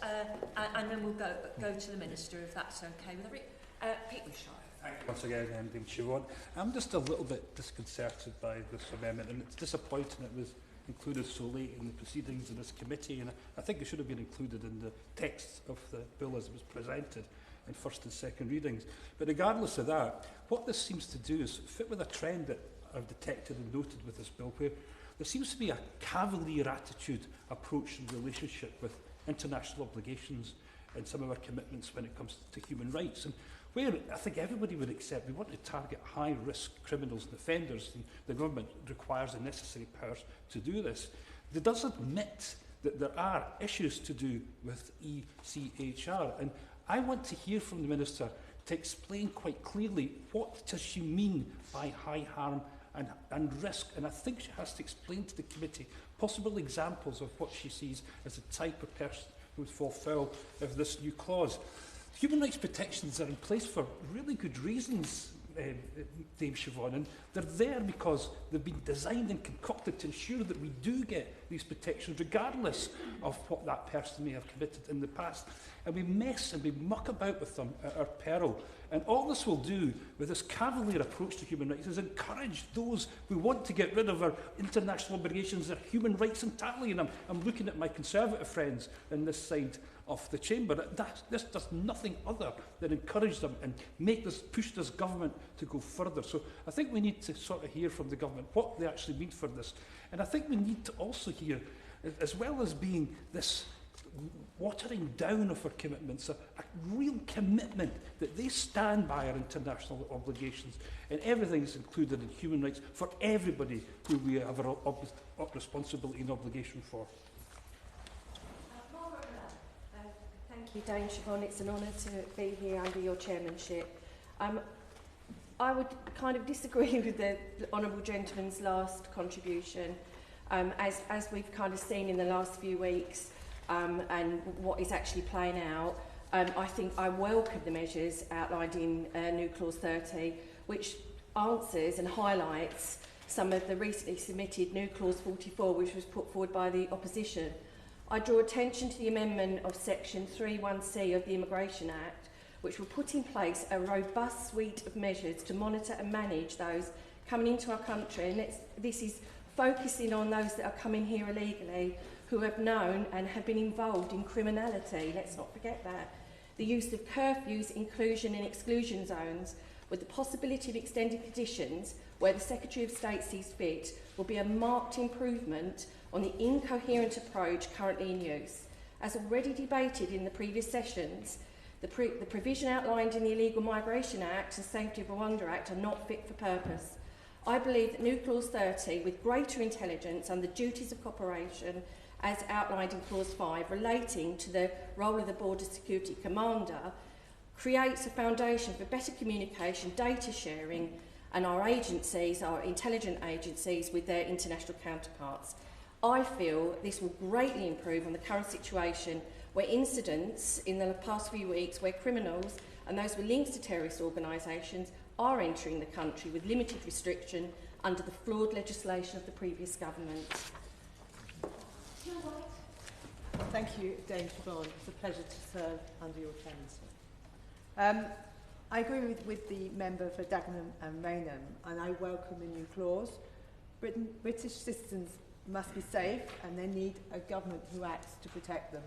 and then we'll go to the Minister, if that's okay with everybody. Pete Wishart. Thank you once again, Dame Siobhan. I'm just a little bit disconcerted by this amendment, and it's disappointing it was included so late in the proceedings in this committee, and I think it should have been included in the text of the bill as it was presented in first and second readings. But regardless of that, what this seems to do is fit with a trend that I've detected and noted with this bill, where there seems to be a cavalier attitude approach in relationship with international obligations and some of our commitments when it comes to human rights. And where I think everybody would accept we want to target high-risk criminals and offenders, and the government requires the necessary powers to do this. It does admit that there are issues to do with ECHR, and I want to hear from the Minister to explain quite clearly what does she mean by high harm and risk, and I think she has to explain to the committee possible examples of what she sees as the type of person who would fall foul of this new clause. Human rights protections are in place for really good reasons, Dame Siobhan, and they're there because they've been designed and concocted to ensure that we do get these protections regardless of what that person may have committed in the past. And we mess and we muck about with them at our peril. And all this will do with this cavalier approach to human rights is encourage those who want to get rid of our international obligations, their human rights entirely. And I'm looking at my Conservative friends in this side of the chamber. This does nothing other than encourage them and push this government to go further. So I think we need to sort of hear from the government what they actually mean for this. And I think we need to also hear, as well as being this watering down of our commitments, a real commitment that they stand by our international obligations, and everything is included in human rights for everybody who we have a responsibility and obligation for. Thank you, Dame Siobhan. It's an honour to be here under your chairmanship. I would kind of disagree with the honourable gentleman's last contribution. As we've kind of seen in the last few weeks, and what is actually playing out, I think I welcome the measures outlined in New Clause 30, which answers and highlights some of the recently submitted New Clause 44, which was put forward by the opposition. I draw attention to the amendment of Section 31C of the Immigration Act, which will put in place a robust suite of measures to monitor and manage those coming into our country, and this is focusing on those that are coming here illegally, who have known and have been involved in criminality. Let's not forget that. The use of curfews, inclusion and exclusion zones, with the possibility of extended conditions where the Secretary of State sees fit, will be a marked improvement on the incoherent approach currently in use. As already debated in the previous sessions, the provision outlined in the Illegal Migration Act and Safety of Rwanda Act are not fit for purpose. I believe that new Clause 30, with greater intelligence and the duties of cooperation as outlined in Clause 5 relating to the role of the Border Security Commander, creates a foundation for better communication, data sharing, and our agencies, our intelligence agencies, with their international counterparts. I feel this will greatly improve on the current situation where incidents in the past few weeks where criminals and those with links to terrorist organisations are entering the country with limited restriction under the flawed legislation of the previous government. Thank you, Dame Siobhan. It's a pleasure to serve under your chairmanship. I agree with the member for Dagenham and Raynham, and I welcome the new clause. British citizens must be safe, and they need a government who acts to protect them.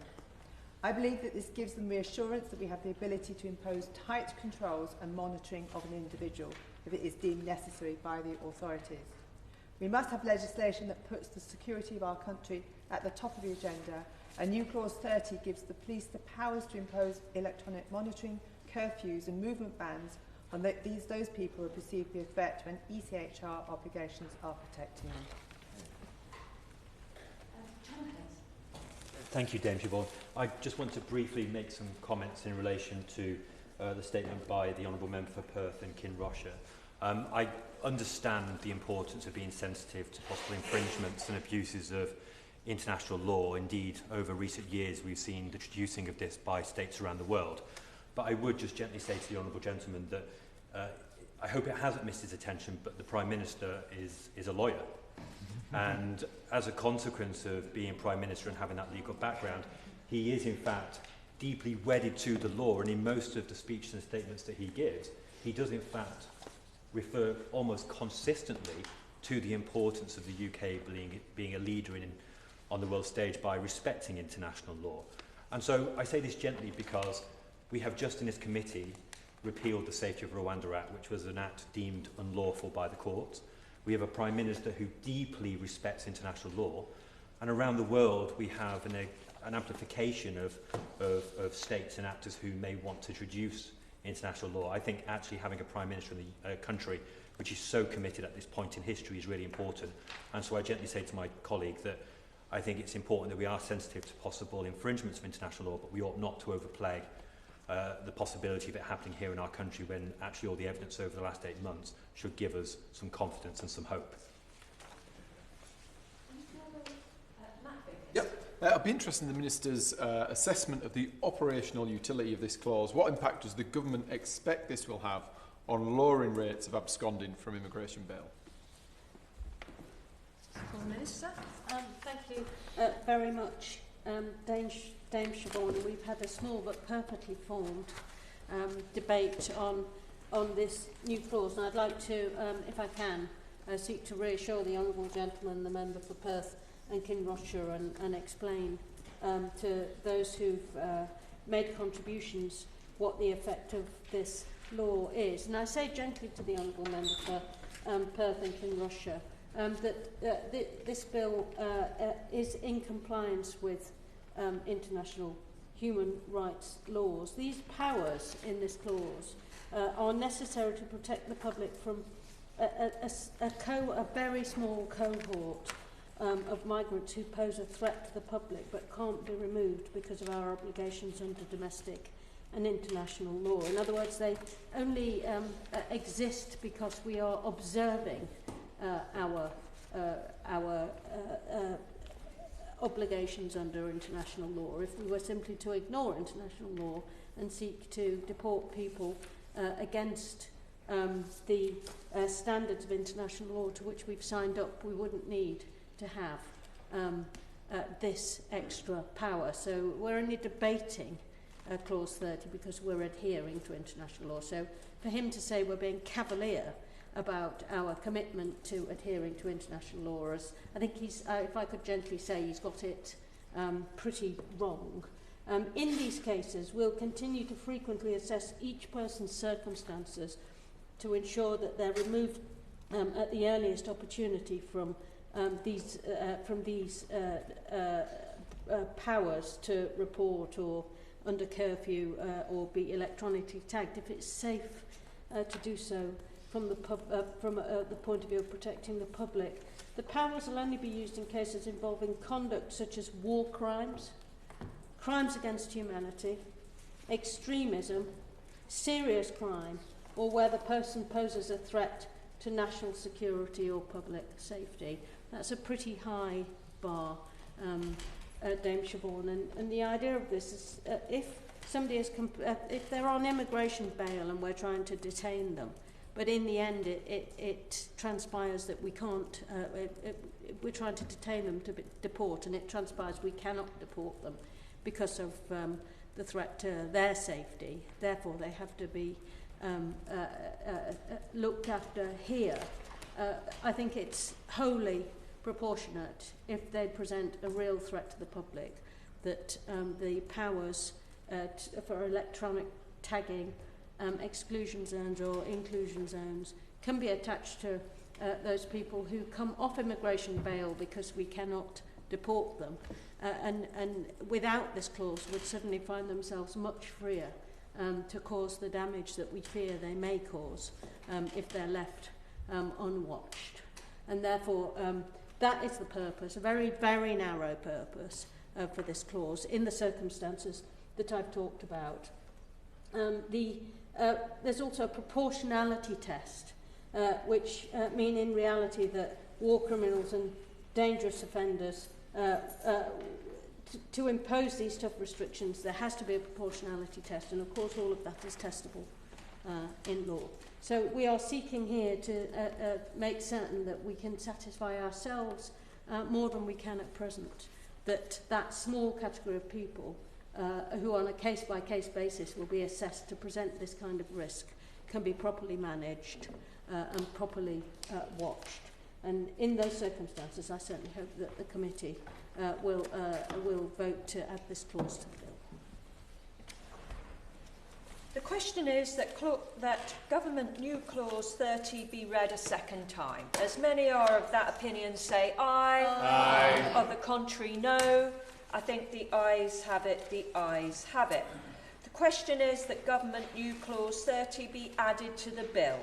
I believe that this gives them reassurance that we have the ability to impose tight controls and monitoring of an individual if it is deemed necessary by the authorities. We must have legislation that puts the security of our country at the top of the agenda. A new Clause 30 gives the police the powers to impose electronic monitoring, curfews and movement bans on those people who are perceived to be a threat when ECHR obligations are protecting them. Thank you, Dame Siobhan. I just want to briefly make some comments in relation to the statement by the Honourable Member for Perth and Kinrossha. I understand the importance of being sensitive to possible infringements and abuses of international law. Indeed, over recent years, we've seen the traducing of this by states around the world. But I would just gently say to the Honourable Gentleman that I hope it hasn't missed his attention, but the Prime Minister is a lawyer. And as a consequence of being Prime Minister and having that legal background, he is in fact deeply wedded to the law, and in most of the speeches and statements that he gives, he does in fact refer almost consistently to the importance of the UK being a leader on the world stage by respecting international law. And so I say this gently because we have just in this committee repealed the Safety of Rwanda Act, which was an act deemed unlawful by the courts. We have a Prime Minister who deeply respects international law, and around the world we have an amplification of states and actors who may want to traduce international law. I think actually having a Prime Minister in the country which is so committed at this point in history is really important. And so I gently say to my colleague that I think it's important that we are sensitive to possible infringements of international law, but we ought not to overplay the possibility of it happening here in our country when actually all the evidence over the last 8 months should give us some confidence and some hope. Yep. I'd be interested in the Minister's assessment of the operational utility of this clause. What impact does the government expect this will have on lowering rates of absconding from immigration bail? Minister. Thank you very much, Dame Siobhan. We've had a small but perfectly formed debate on this new clause, and I'd like to, if I can, seek to reassure the Honourable Gentleman, the member for Perth and Kinrossha, and explain to those who've made contributions what the effect of this law is. And I say gently to the Honourable Member for Perth and Kinrossha that this bill is in compliance with international human rights laws. These powers in this clause are necessary to protect the public from a very small cohort of migrants who pose a threat to the public but can't be removed because of our obligations under domestic and international law. In other words, they only exist because we are observing our obligations under international law. If we were simply to ignore international law and seek to deport people against the standards of international law to which we've signed up, we wouldn't need to have this extra power. So we're only debating Clause 30 because we're adhering to international law. So for him to say we're being cavalier about our commitment to adhering to international law. As I think he's, if I could gently say, he's got it pretty wrong. In these cases, we'll continue to frequently assess each person's circumstances to ensure that they're removed at the earliest opportunity from these powers to report or under curfew or be electronically tagged if it's safe to do so from the point of view of protecting the public. The powers will only be used in cases involving conduct such as war crimes, crimes against humanity, extremism, serious crime, or where the person poses a threat to national security or public safety. That's a pretty high bar, Dame Siobhan. And the idea of this is if somebody is if they're on immigration bail and we're trying to detain them, but in the end it transpires that we can't, we're trying to detain them to deport, and it transpires we cannot deport them because of the threat to their safety. Therefore, they have to be looked after here. I think it's wholly proportionate if they present a real threat to the public that the powers for electronic tagging, exclusion zones or inclusion zones can be attached to those people who come off immigration bail because we cannot deport them, and without this clause would suddenly find themselves much freer to cause the damage that we fear they may cause if they're left unwatched. And therefore that is the purpose, a very, very narrow purpose for this clause in the circumstances that I've talked about. There's also a proportionality test, which mean in reality that war criminals and dangerous offenders, to impose these tough restrictions, there has to be a proportionality test, and of course all of that is testable in law. So we are seeking here to make certain that we can satisfy ourselves more than we can at present, that small category of people who on a case-by-case basis will be assessed to present this kind of risk can be properly managed and properly watched. And in those circumstances, I certainly hope that the committee will vote to add this clause to the bill. The question is that Government New Clause 30 be read a second time. As many are of that opinion, say aye. Aye. Of the contrary, no. I think the ayes have it, the ayes have it. The question is that Government New Clause 30 be added to the bill.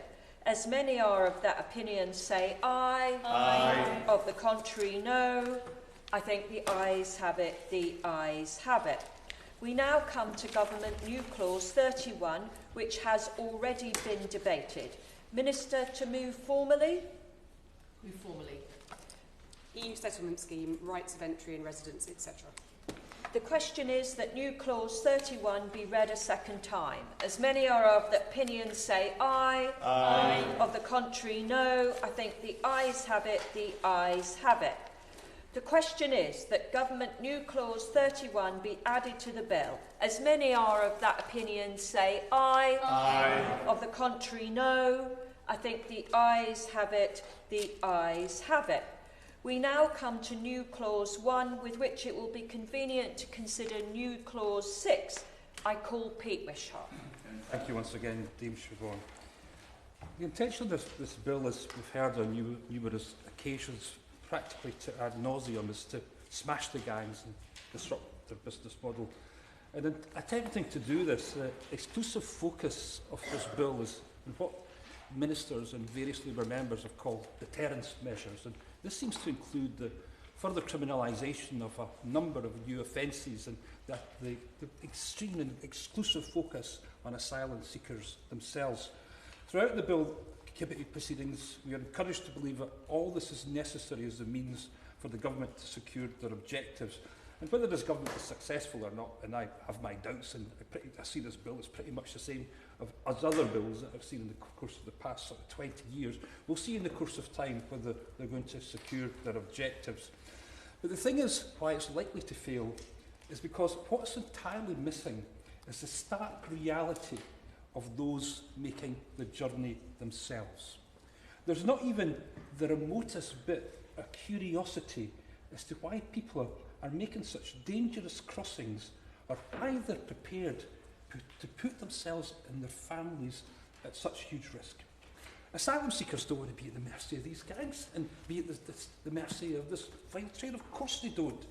As many are of that opinion, say aye. Aye. Of the contrary, no. I think the ayes have it, the ayes have it. We now come to Government New Clause 31, which has already been debated. Minister, to move formally? Move formally. EU settlement scheme, rights of entry and residence, etc. The question is that New Clause 31 be read a second time. As many are of the opinion, say aye. Aye. Of the contrary, no. I think the ayes have it, the ayes have it. The question is that Government New Clause 31 be added to the bill. As many are of that opinion, say aye. Aye. Of the contrary, no. I think the ayes have it, the ayes have it. We now come to New Clause 1, with which it will be convenient to consider New Clause 6. I call Pete Wishart. Thank you once again, Dame Siobhan. The intention of this bill, as we've heard on numerous occasions, practically ad nauseum, is to smash the gangs and disrupt their business model. And in attempting to do this, the exclusive focus of this bill is on what ministers and various Labour members have called deterrence measures. And this seems to include the further criminalisation of a number of new offences, and that the extreme and exclusive focus on asylum seekers themselves. Throughout the bill committee proceedings, we are encouraged to believe that all this is necessary as a means for the government to secure their objectives. And whether this government is successful or not, and I have my doubts, and I see this bill as pretty much the same as other bills that I've seen in the course of the past sort of 20 years, we'll see in the course of time whether they're going to secure their objectives. But the thing is, why it's likely to fail is because what's entirely missing is the stark reality of those making the journey themselves. There's not even the remotest bit of curiosity as to why people are making such dangerous crossings, or why they're prepared to put themselves and their families at such huge risk. Asylum seekers don't want to be at the mercy of these gangs and be at the mercy of this violent trade. Of course they don't.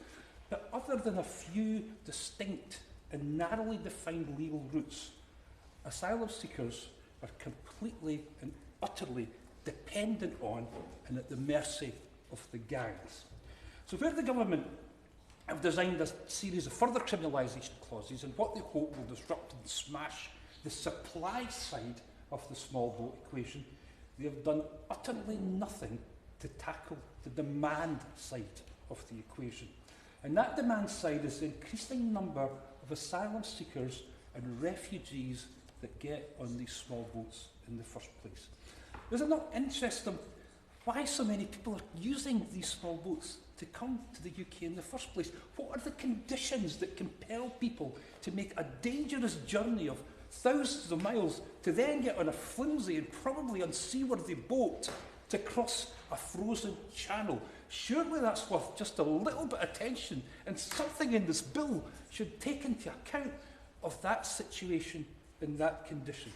But other than a few distinct and narrowly defined legal routes, asylum seekers are completely and utterly dependent on and at the mercy of the gangs. So where the government have designed a series of further criminalisation clauses and what they hope will disrupt and smash the supply side of the small boat equation, they have done utterly nothing to tackle the demand side of the equation. And that demand side is the increasing number of asylum seekers and refugees that get on these small boats in the first place. Is it not interesting why so many people are using these small boats to come to the UK in the first place? What are the conditions that compel people to make a dangerous journey of thousands of miles to then get on a flimsy and probably unseaworthy boat to cross a frozen channel? Surely that's worth just a little bit of attention, and something in this bill should take into account of that situation and that condition.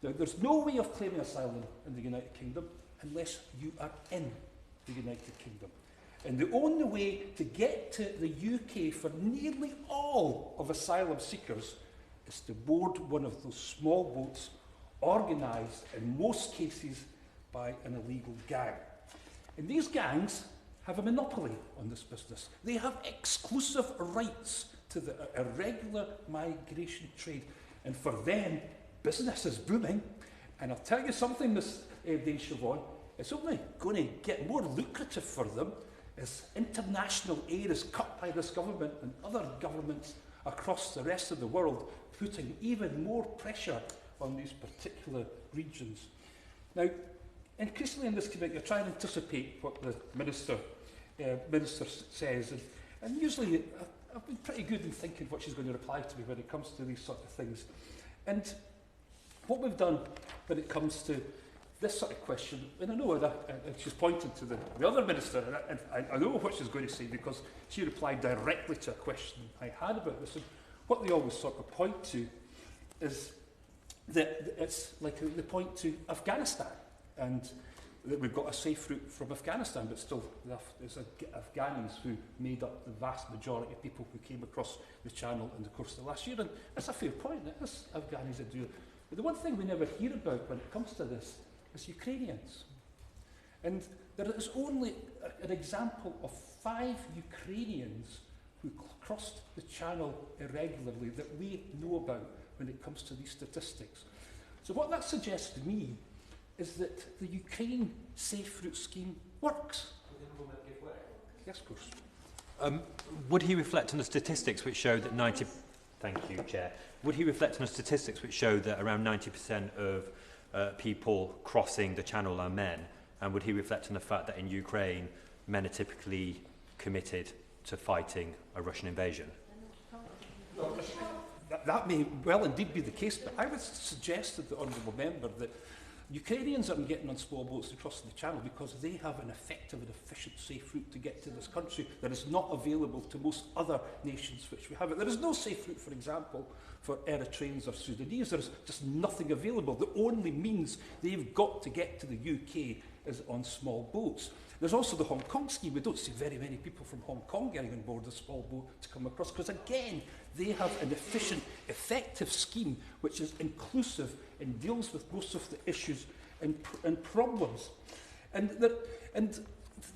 Now, there's no way of claiming asylum in the United Kingdom unless you are in the United Kingdom. And the only way to get to the UK for nearly all of asylum seekers is to board one of those small boats, organised in most cases by an illegal gang. And these gangs have a monopoly on this business. They have exclusive rights to the irregular migration trade. And for them, business is booming. And I'll tell you something, Ms. Dane Siobhan, it's only going to get more lucrative for them as international aid is cut by this government and other governments across the rest of the world, putting even more pressure on these particular regions. Now, increasingly in this debate, you're trying to anticipate what the Minister says, and usually I've been pretty good in thinking what she's going to reply to me when it comes to these sort of things. And what we've done when it comes to this sort of question, and I know that she's pointing to the other Minister, and I know what she's going to say because she replied directly to a question I had about this. And what they always sort of point to is that it's like they point to Afghanistan, and that we've got a safe route from Afghanistan, but still it's Afghanis who made up the vast majority of people who came across the channel in the course of the last year. And that's a fair point, it is Afghanis that do it. But the one thing we never hear about when it comes to this is Ukrainians. And there is only an example of 5 Ukrainians who crossed the channel irregularly that we know about when it comes to these statistics. So what that suggests to me is that the Ukraine Safe Route Scheme works. Yes, of course. Would he reflect on the statistics which show that 90... Thank you, Chair. Would he reflect on the statistics which show that around 90% of people crossing the channel are men? And would he reflect on the fact that in Ukraine, men are typically committed to fighting a Russian invasion? That may well indeed be the case, but I would suggest to the honourable member that Ukrainians aren't getting on small boats to cross the channel because they have an effective and efficient safe route to get to this country that is not available to most other nations which we have it. There is no safe route, for example, for Eritreans or Sudanese. There is just nothing available. The only means they've got to get to the UK is on small boats. There's also the Hong Kong scheme. We don't see very many people from Hong Kong getting on board a small boat to come across because, again, they have an efficient, effective scheme which is inclusive and deals with most of the issues and problems. And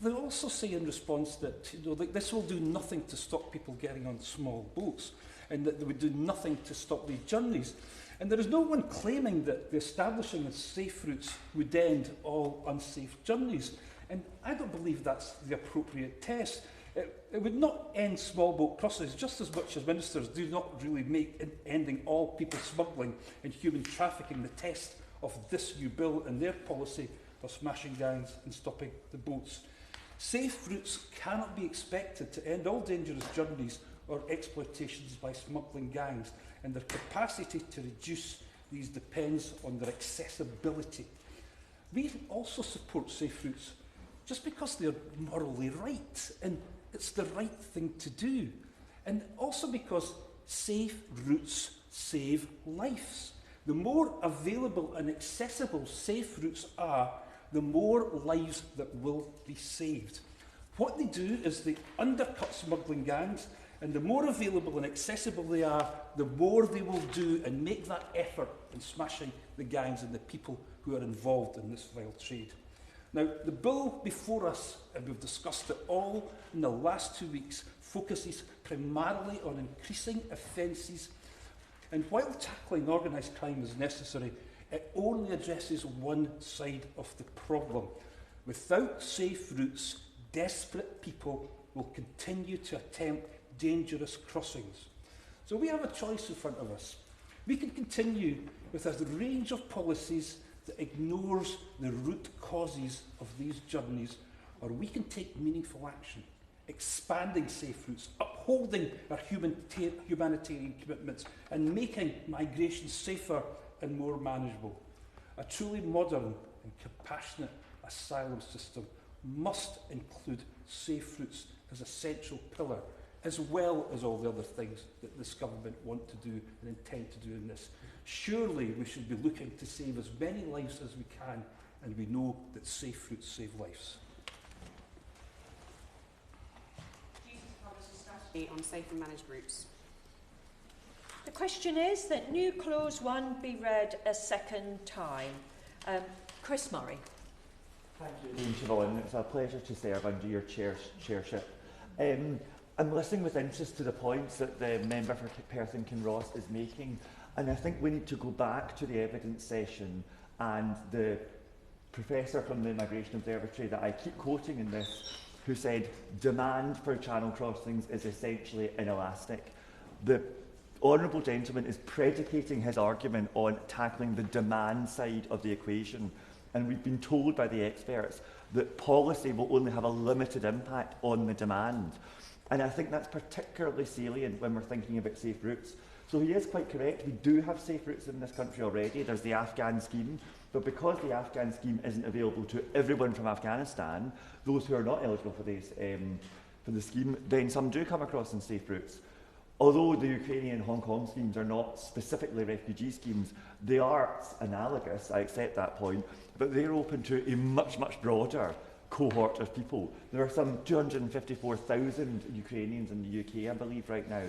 they also say in response that that this will do nothing to stop people getting on small boats and that they would do nothing to stop these journeys. And there is no one claiming that the establishing of safe routes would end all unsafe journeys. And I don't believe that's the appropriate test. It would not end small boat crossings just as much as ministers do not really make ending all people smuggling and human trafficking the test of this new bill and their policy of smashing gangs and stopping the boats. Safe routes cannot be expected to end all dangerous journeys or exploitations by smuggling gangs, and their capacity to reduce these depends on their accessibility. We also support safe routes just because they're morally right and it's the right thing to do. And also because safe routes save lives. The more available and accessible safe routes are, the more lives that will be saved. What they do is they undercut smuggling gangs, and the more available and accessible they are, the more they will do and make that effort in smashing the gangs and the people who are involved in this vile trade. Now, the bill before us, and we've discussed it all in the last 2 weeks, focuses primarily on increasing offences, and while tackling organised crime is necessary, it only addresses one side of the problem. Without safe routes, desperate people will continue to attempt dangerous crossings. So we have a choice in front of us. We can continue with a range of policies that ignores the root causes of these journeys, or we can take meaningful action, expanding safe routes, upholding our humanitarian commitments, and making migration safer and more manageable. A truly modern and compassionate asylum system must include safe routes as a central pillar, as well as all the other things that this government want to do and intend to do in this. Surely we should be looking to save as many lives as we can, and we know that safe routes save lives. On safe and managed routes. The question is that new clause 1 be read a second time. Chris Murray. Thank you, Dean Siobhan. It's a pleasure to serve under your chairship. I'm listening with interest to the points that the member for Perth and Kinross is making, and I think we need to go back to the evidence session and the professor from the Migration Observatory that I keep quoting in this, who said demand for channel crossings is essentially inelastic. The honourable gentleman is predicating his argument on tackling the demand side of the equation, and we've been told by the experts that policy will only have a limited impact on the demand. And I think that's particularly salient when we're thinking about safe routes. So he is quite correct, we do have safe routes in this country already. There's the Afghan scheme, but because the Afghan scheme isn't available to everyone from Afghanistan, those who are not eligible for the scheme, then some do come across in safe routes. Although the Ukrainian and Hong Kong schemes are not specifically refugee schemes, they are analogous, I accept that point, but they're open to a much, much broader cohort of people. There are some 254,000 Ukrainians in the UK, I believe, right now,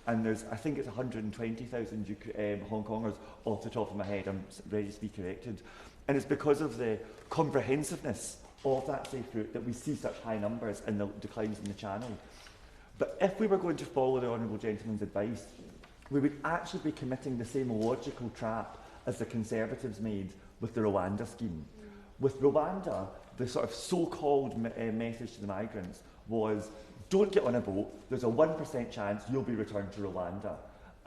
and there's, I think it's 120,000 Hong Kongers off the top of my head. I'm ready to be corrected. And it's because of the comprehensiveness of that safe route that we see such high numbers in the declines in the channel. But if we were going to follow the Honourable Gentleman's advice, we would actually be committing the same logical trap as the Conservatives made with the Rwanda scheme. With Rwanda, the sort of so-called message to the migrants was, don't get on a boat, there's a 1% chance you'll be returned to Rwanda.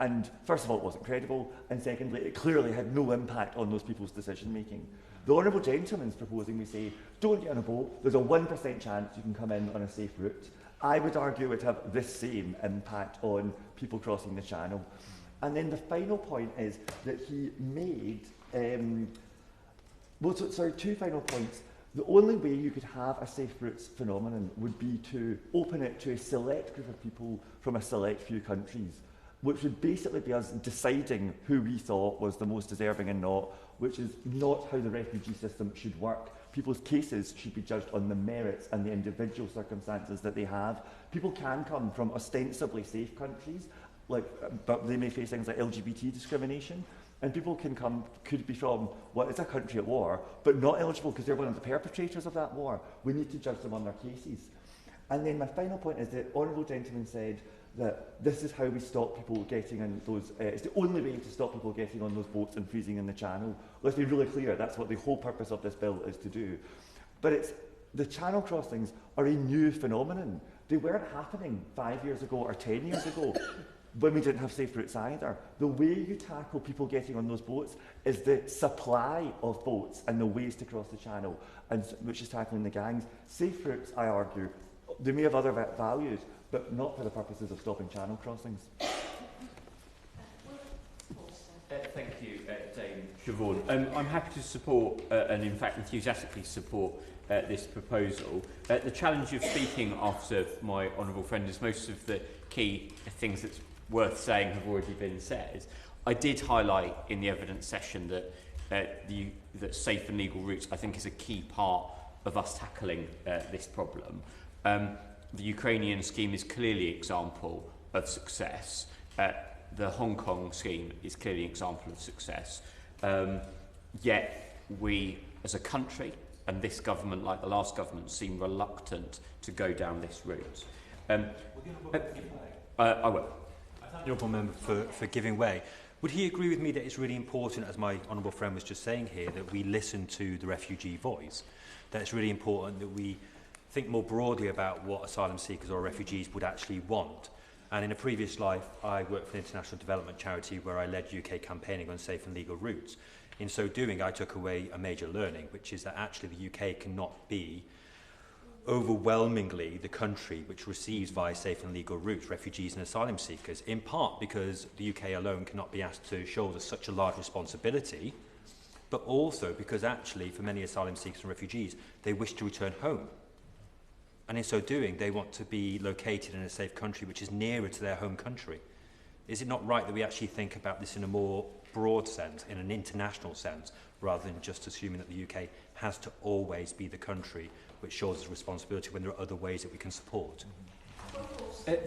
And first of all, it wasn't credible, and secondly, it clearly had no impact on those people's decision-making. The Honourable Gentleman's proposing we say, don't get on a boat, there's a 1% chance you can come in on a safe route. I would argue it would have this same impact on people crossing the channel. And then the final point is that he made, two final points. The only way you could have a safe routes phenomenon would be to open it to a select group of people from a select few countries, which would basically be us deciding who we thought was the most deserving and not, which is not how the refugee system should work. People's cases should be judged on the merits and the individual circumstances that they have. People can come from ostensibly safe countries, but they may face things like LGBT discrimination. And people could be from what is a country at war, but not eligible because they're one of the perpetrators of that war. We need to judge them on their cases. And then my final point is that Honourable Gentleman said that this is how we stop people getting in those, it's the only way to stop people getting on those boats and freezing in the channel. Let's be really clear, that's what the whole purpose of this bill is to do. But the channel crossings are a new phenomenon. They weren't happening 5 years ago or 10 years ago. When we didn't have safe routes either. The way you tackle people getting on those boats is the supply of boats and the ways to cross the channel, and which is tackling the gangs. Safe routes, I argue, they may have other values, but not for the purposes of stopping channel crossings. Thank you, Dame Siobhan. I'm happy to support and in fact enthusiastically support this proposal. The challenge of speaking after my honourable friend is most of the key things that's worth saying have already been said. I did highlight in the evidence session that that safe and legal routes I think is a key part of us tackling this problem. The Ukrainian scheme is clearly an example of success. The Hong Kong scheme is clearly an example of success. Yet we, as a country, and this government, like the last government, seem reluctant to go down this route. I will. I thank the honourable member for giving way. Would he agree with me that it's really important, as my honourable friend was just saying here, that we listen to the refugee voice? That it's really important that we think more broadly about what asylum seekers or refugees would actually want. And in a previous life, I worked for an international development charity where I led UK campaigning on safe and legal routes. In so doing, I took away a major learning, which is that actually the UK cannot be overwhelmingly the country which receives via safe and legal routes refugees and asylum seekers, in part because the UK alone cannot be asked to shoulder such a large responsibility, but also because actually for many asylum seekers and refugees, they wish to return home. And in so doing, they want to be located in a safe country which is nearer to their home country. Is it not right that we actually think about this in a more broad sense, in an international sense, rather than just assuming that the UK has to always be the country which shoulders responsibility when there are other ways that we can support?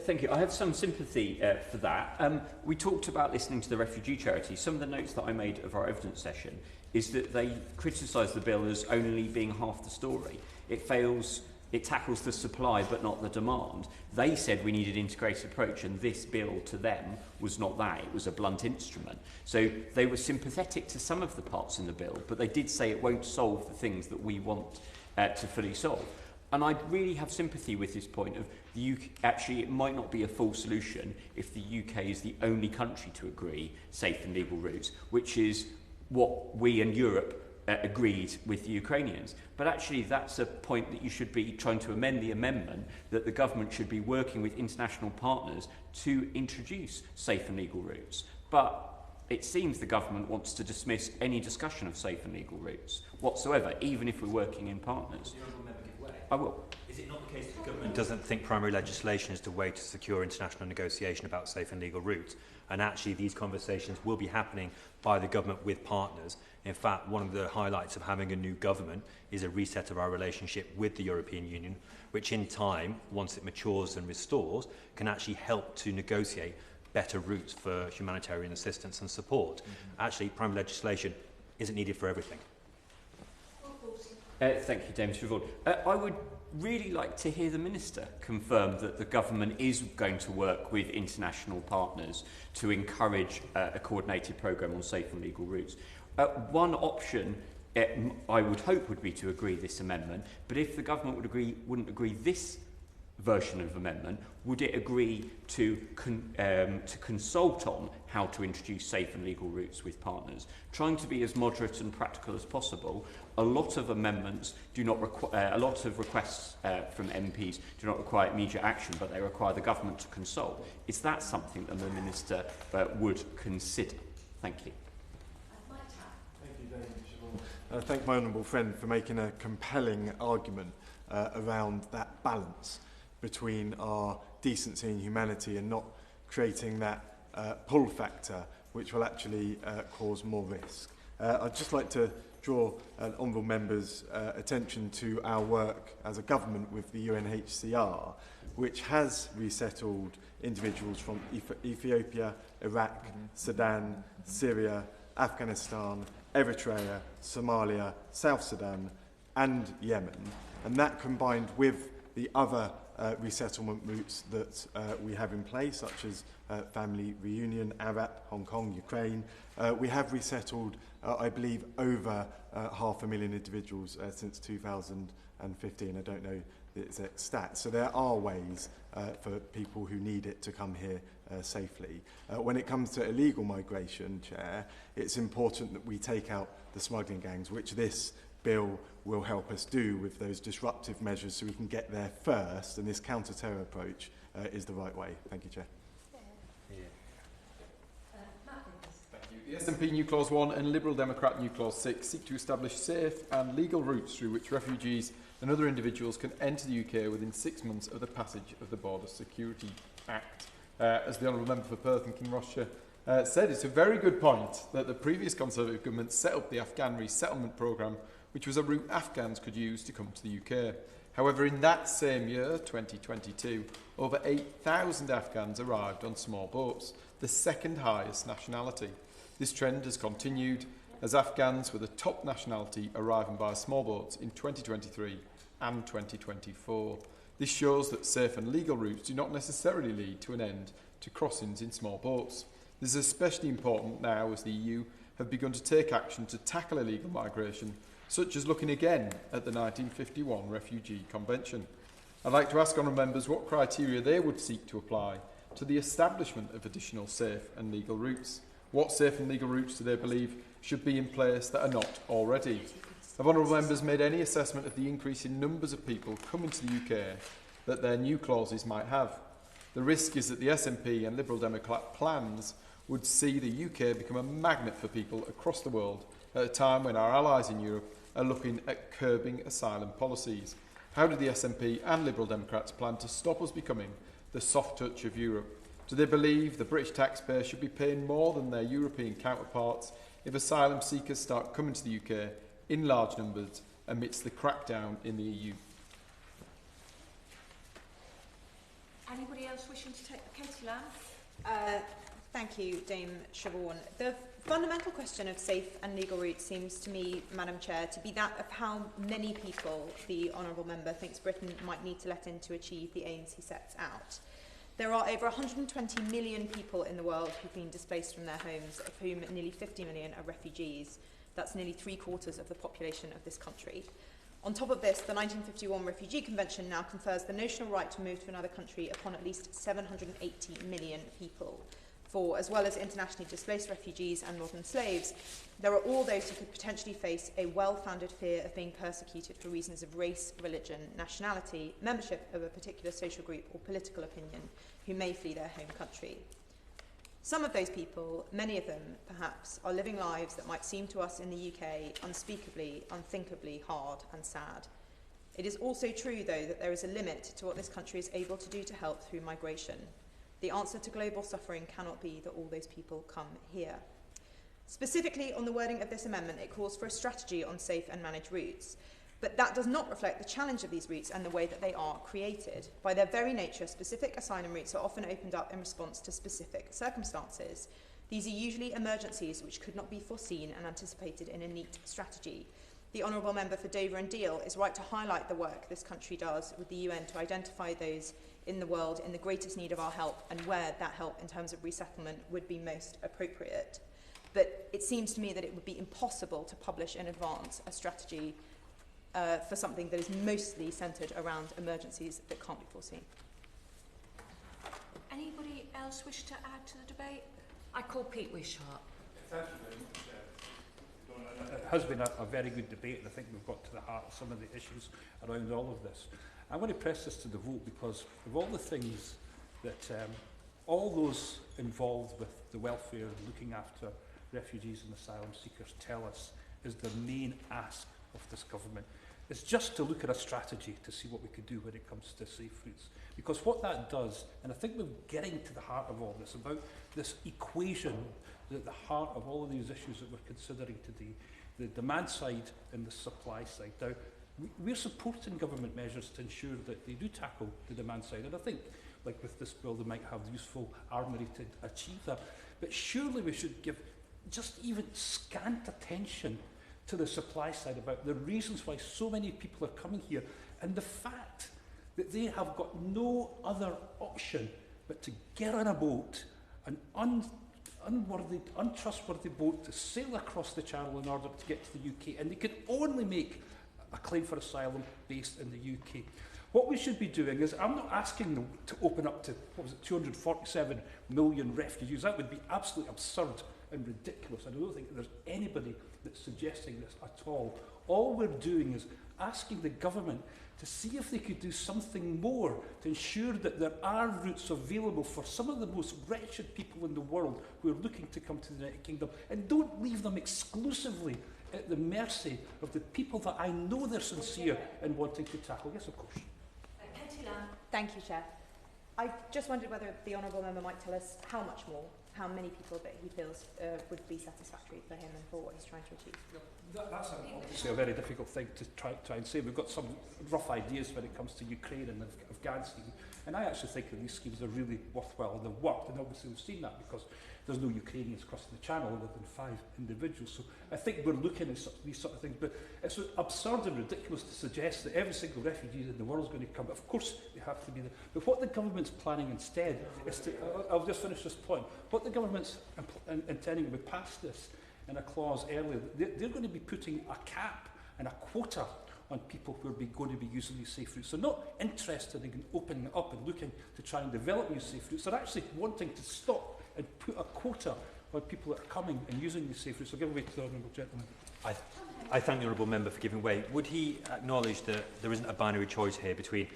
Thank you. I have some sympathy for that. We talked about listening to the refugee charity. Some of the notes that I made of our evidence session is that they criticise the bill as only being half the story. It tackles the supply but not the demand. They said we needed an integrated approach, and this bill to them was not that. It was a blunt instrument. So they were sympathetic to some of the parts in the bill, but they did say it won't solve the things that we want to fully solve. And I really have sympathy with this point of the UK. Actually, it might not be a full solution if the UK is the only country to agree safe and legal routes, which is what we and Europe agreed with the Ukrainians. But actually that's a point that you should be trying to amend the amendment, that the government should be working with international partners to introduce safe and legal routes. But it seems the government wants to dismiss any discussion of safe and legal routes whatsoever, even if we're working in partners. I will. Is it not the case that the government doesn't think primary legislation is the way to secure international negotiation about safe and legal routes? And actually these conversations will be happening by the government with partners. In fact, one of the highlights of having a new government is a reset of our relationship with the European Union, which in time, once it matures and restores, can actually help to negotiate better routes for humanitarian assistance and support. Actually, primary legislation isn't needed for everything. Thank you, James Siobhan. I would really like to hear the Minister confirm that the government is going to work with international partners to encourage a coordinated programme on safe and legal routes. One option I would hope would be to agree this amendment, but if the government wouldn't agree this version of amendment, would it agree to consult on how to introduce safe and legal routes with partners? Trying to be as moderate and practical as possible. A lot of amendments do not require, a lot of requests from MPs do not require immediate action, but they require the government to consult. Is that something that the Minister would consider? Thank you. I thank my honourable friend for making a compelling argument around that balance between our decency and humanity and not creating that pull factor which will actually cause more risk. I'd just like to draw an honourable member's attention to our work as a government with the UNHCR, which has resettled individuals from Ethiopia, Iraq, Sudan, Syria, Afghanistan, Eritrea, Somalia, South Sudan and Yemen. And that combined with the other resettlement routes that we have in place, such as family reunion, Arab, Hong Kong, Ukraine. We have resettled, I believe, over 500,000 individuals since 2015. I don't know the exact stats. So there are ways for people who need it to come here safely. When it comes to illegal migration, Chair, it's important that we take out the smuggling gangs, which this bill will help us do with those disruptive measures so we can get there first, and this counter-terror approach is the right way. Thank you, Chair. Thank you. The SNP New Clause 1 and Liberal Democrat New Clause 6 seek to establish safe and legal routes through which refugees and other individuals can enter the UK within 6 months of the passage of the Border Security Act. As the Honourable Member for Perth and Kinrossshire said, it's a very good point that the previous Conservative government set up the Afghan resettlement programme, which was a route Afghans could use to come to the UK. However, in that same year, 2022, over 8,000 Afghans arrived on small boats, the second highest nationality. This trend has continued as Afghans were the top nationality arriving by small boats in 2023 and 2024. This shows that safe and legal routes do not necessarily lead to an end to crossings in small boats. This is especially important now as the EU have begun to take action to tackle illegal migration, such as looking again at the 1951 Refugee Convention. I'd like to ask honourable members what criteria they would seek to apply to the establishment of additional safe and legal routes. What safe and legal routes do they believe should be in place that are not already? Have honourable members made any assessment of the increase in numbers of people coming to the UK that their new clauses might have? The risk is that the SNP and Liberal Democrat plans would see the UK become a magnet for people across the world at a time when our allies in Europe are looking at curbing asylum policies. How do the SNP and Liberal Democrats plan to stop us becoming the soft touch of Europe? Do they believe the British taxpayer should be paying more than their European counterparts if asylum seekers start coming to the UK in large numbers amidst the crackdown in the EU? Anybody else wishing to take the Katie Lamb? Thank you, Dame Siobhan. The fundamental question of safe and legal routes seems to me, Madam Chair, to be that of how many people the Honourable Member thinks Britain might need to let in to achieve the aims he sets out. There are over 120 million people in the world who've been displaced from their homes, of whom nearly 50 million are refugees. That's nearly 3/4 of the population of this country. On top of this, the 1951 Refugee Convention now confers the notional right to move to another country upon at least 780 million people. For, as well as internationally displaced refugees and modern slaves, there are all those who could potentially face a well-founded fear of being persecuted for reasons of race, religion, nationality, membership of a particular social group or political opinion, who may flee their home country. Some of those people, many of them perhaps, are living lives that might seem to us in the UK unspeakably, unthinkably hard and sad. It is also true, though, that there is a limit to what this country is able to do to help through migration. The answer to global suffering cannot be that all those people come here. Specifically on the wording of this amendment, it calls for a strategy on safe and managed routes. But that does not reflect the challenge of these routes and the way that they are created. By their very nature, specific asylum routes are often opened up in response to specific circumstances. These are usually emergencies which could not be foreseen and anticipated in a neat strategy. The Honourable Member for Dover and Deal is right to highlight the work this country does with the UN to identify those in the world in the greatest need of our help and where that help in terms of resettlement would be most appropriate. But it seems to me that it would be impossible to publish in advance a strategy for something that is mostly centred around emergencies that can't be foreseen. Anybody else wish to add to the debate? I call Pete Wishart. Thank you very much. It has been a very good debate, and I think we've got to the heart of some of the issues around all of this. I want to press this to the vote because of all the things that all those involved with the welfare and looking after refugees and asylum seekers tell us is the main ask of this government. It's just to look at a strategy to see what we could do when it comes to safe routes. Because what that does, and I think we're getting to the heart of all this, about this equation at the heart of all of these issues that we're considering today, the demand side and the supply side. Now, we're supporting government measures to ensure that they do tackle the demand side. And I think, like with this bill, they might have useful armoury to achieve that. But surely we should give just even scant attention to the supply side about the reasons why so many people are coming here and the fact that they have got no other option but to get on a boat, an untrustworthy boat, to sail across the channel in order to get to the UK, and they can only make a claim for asylum based in the UK. What we should be doing is, I'm not asking them to open up to, 247 million refugees. That would be absolutely absurd and ridiculous. I don't think there's anybody that's suggesting this at all. All we're doing is asking the government to see if they could do something more to ensure that there are routes available for some of the most wretched people in the world who are looking to come to the United Kingdom, and don't leave them exclusively at the mercy of the people that I know they're sincere in wanting to tackle. Yes, of course. Thank you, Chair. I just wondered whether the Honourable Member might tell us how much more, how many people that he feels would be satisfactory for him and for what he's trying to achieve. That's obviously a very difficult thing to try and say. We've got some rough ideas when it comes to Ukraine and Afghanistan, and I actually think that these schemes are really worthwhile and they've worked, and obviously we've seen that because there's no Ukrainians crossing the channel other than 5 individuals. So I think we're looking at these sort of things, but it's absurd and ridiculous to suggest that every single refugee in the world is going to come. Of course they have to be there. But what the government's planning instead is to, I'll just finish this point, what the government's intending, we passed this in a clause earlier, they're going to be putting a cap and a quota on people who are going to be using these safe routes. They're not interested in opening it up and looking to try and develop new safe routes. They're actually wanting to stop and put a quota on people that are coming and using these safe routes. I'll give way to the Honourable Gentleman. I thank the Honourable Member for giving way. Would he acknowledge that there isn't a binary choice here between,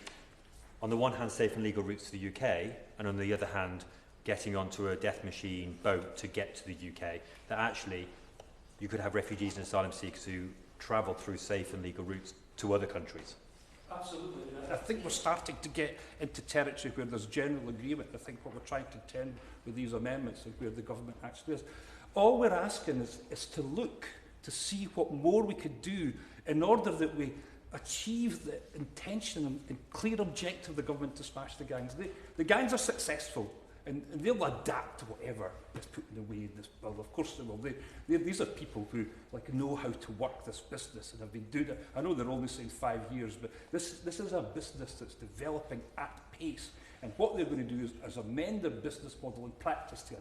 on the one hand, safe and legal routes to the UK, and on the other hand, getting onto a death machine boat to get to the UK, that actually you could have refugees and asylum seekers who travel through safe and legal routes to other countries? Absolutely. I think we're starting to get into territory where there's general agreement. I think what we're trying to intend with these amendments and where the government actually is. All we're asking is to look to see what more we could do in order that we achieve the intention and clear objective of the government to smash the gangs. The gangs are successful. And they'll adapt to whatever is put in the way in this bill. Of course they will. These are people who know how to work this business and have been doing it. I know they're only saying 5 years, but this is a business that's developing at pace. And what they're going to do is amend their business model in practice to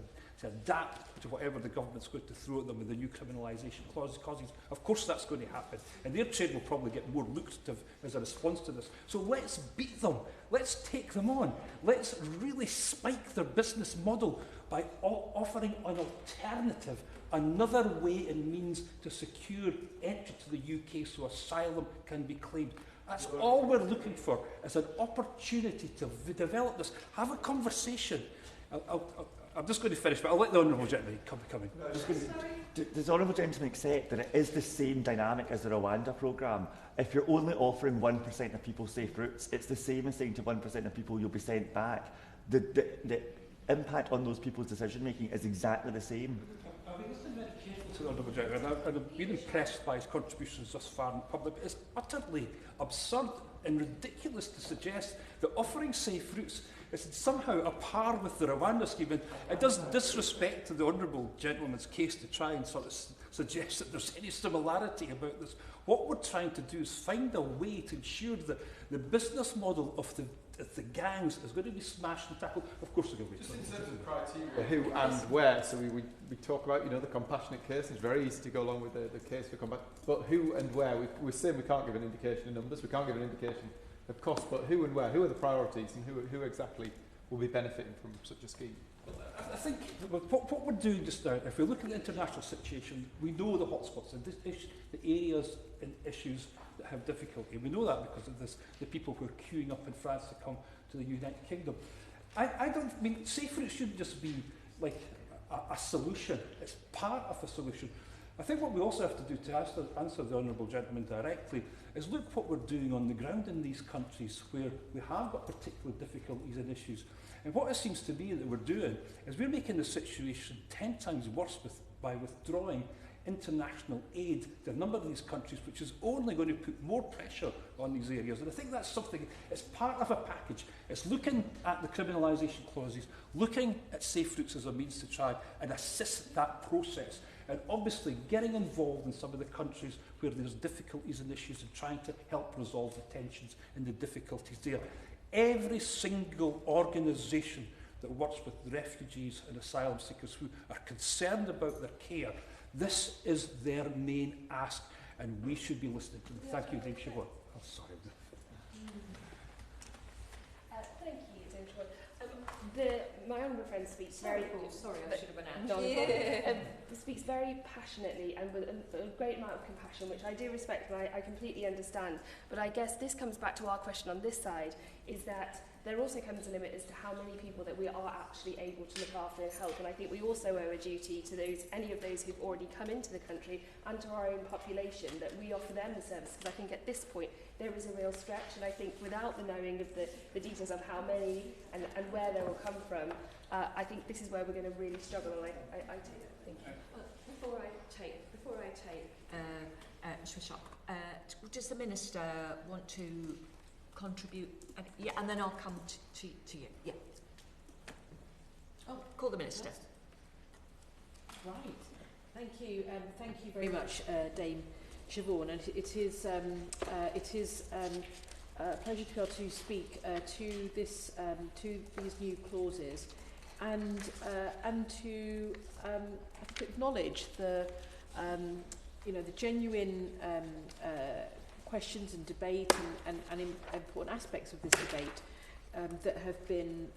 adapt to whatever the government's going to throw at them with the new criminalisation clauses. Of course that's going to happen. And their trade will probably get more lucrative as a response to this. So let's beat them. Let's take them on. Let's really spike their business model by offering an alternative, another way and means to secure entry to the UK so asylum can be claimed. That's all we're looking for, is an opportunity to develop this. Have a conversation. I'm just going to finish, but I'll let the Honourable Gentleman come in. Does the Honourable Gentleman accept that it is the same dynamic as the Rwanda programme? If you're only offering 1% of people safe routes, it's the same as saying to 1% of people you'll be sent back. The impact on those people's decision-making is exactly the same. I've been listening very carefully to the Honourable Gentleman, and I've been impressed by his contributions thus far in public, but it's utterly absurd and ridiculous to suggest that offering safe routes is somehow a par with the Rwanda scheme. And it does disrespect to the Honourable Gentleman's case to try and sort of suggest that there's any similarity about this. What we're trying to do is find a way to ensure that the business model of the gangs is going to be smashed and tackled. Of course, they're going to be. Just in terms of the criteria, who and where. So we talk about the compassionate case. It's very easy to go along with the case for combat. But who and where? We're saying we can't give an indication of numbers. We can't give an indication of cost. But who and where? Who are the priorities, and who exactly will be benefiting from such a scheme? I think what we're doing just now, if we look at the international situation, we know the hotspots, the areas and issues that have difficulty. We know that because of the people who are queuing up in France to come to the United Kingdom. I don't mean safe routes shouldn't just be like a solution. It's part of a solution. I think what we also have to do to answer the Honourable Gentleman directly is look what we're doing on the ground in these countries where we have got particular difficulties and issues. And what it seems to be that we're doing is we're making the situation 10 times worse by withdrawing international aid to a number of these countries, which is only going to put more pressure on these areas. And I think that's something, it's part of a package. It's looking at the criminalisation clauses, looking at safe routes as a means to try and assist that process. And obviously getting involved in some of the countries where there's difficulties and issues and trying to help resolve the tensions and the difficulties there. Every single organisation that works with refugees and asylum seekers who are concerned about their care, this is their main ask, and we should be listening to them. Thank you, Dave Siobhan. Oh, sorry. Thank you, Dave Siobhan. The my honourable friend speaks very... Sorry, I should have announced. Speaks very passionately and with a great amount of compassion, which I do respect and I completely understand. But I guess this comes back to our question on this side, is that there also comes a limit as to how many people that we are actually able to look after and help. And I think we also owe a duty to any of those who've already come into the country and to our own population, that we offer them the service. Because I think at this point there is a real stretch, and I think without the knowing of the details of how many and where they will come from, I think this is where we're going to really struggle. And I take that. Thank you. Before I take Bishop, does the Minister want to contribute? Yeah, and then I'll come to you. Yeah. Oh, call the Minister. Right. Thank you very much, Dame Siobhan. And it is a pleasure to be able to speak to these new clauses, and to acknowledge the the genuine questions and debate and important aspects of this debate that have been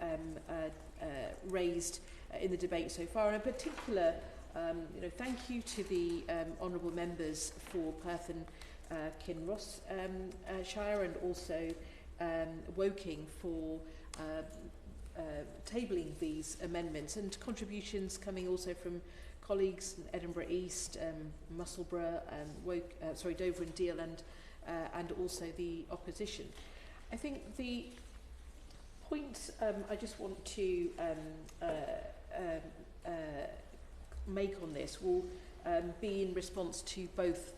raised in the debate so far. And in particular, thank you to the honourable members for Perth and Kinross-shire, and also Woking for tabling these amendments, and contributions coming also from colleagues in Edinburgh East, Musselburgh, Dover and Deal, and also the opposition. I think the point I just want to make on this will be in response to both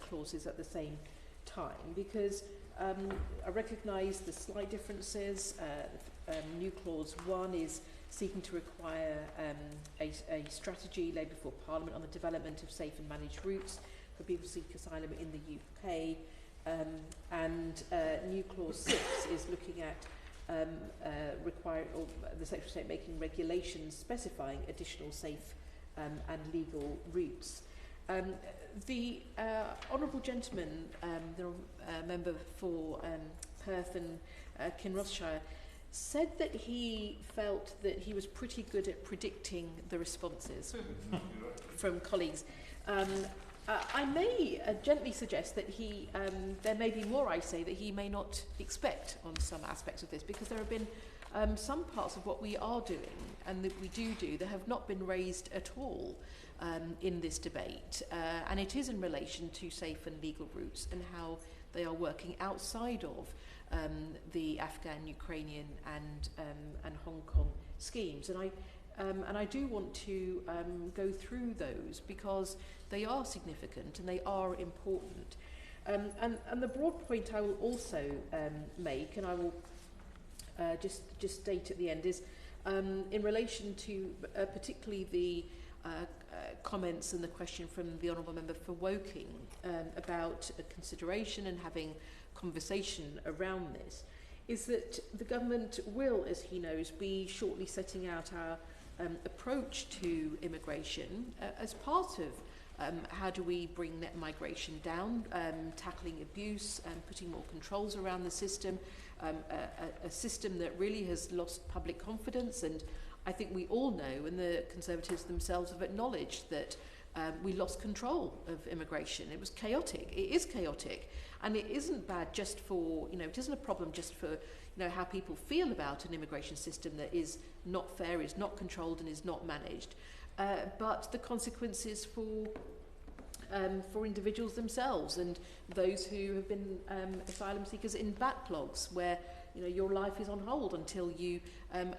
clauses at the same time, because I recognise the slight differences. New clause 1 is seeking to require a strategy laid before Parliament on the development of safe and managed routes for people who seek asylum in the UK, and new clause 6 is looking at the Secretary of State making regulations specifying additional safe and legal routes. The honourable gentleman, the member for Perth and Kinross-shire, said that he felt that he was pretty good at predicting the responses from colleagues. I may gently suggest that there may be more, I say, that he may not expect on some aspects of this, because there have been some parts of what we are doing and that we do that have not been raised at all in this debate. And it is in relation to safe and legal routes and how they are working outside of the Afghan, Ukrainian and Hong Kong schemes. And I do want to go through those, because they are significant and they are important. And the broad point I will also make, and I will just state at the end, is in relation to particularly the comments and the question from the Honourable Member for Woking about consideration and having conversation around this, is that the government will, as he knows, be shortly setting out our approach to immigration as part of how do we bring net migration down, tackling abuse and putting more controls around the system, a system that really has lost public confidence. And I think we all know, and the Conservatives themselves have acknowledged, that we lost control of immigration. It was chaotic. It is chaotic. And it isn't bad just for, it isn't a problem just for, how people feel about an immigration system that is not fair, is not controlled and is not managed. But the consequences for individuals themselves and those who have been asylum seekers in backlogs, where your life is on hold until you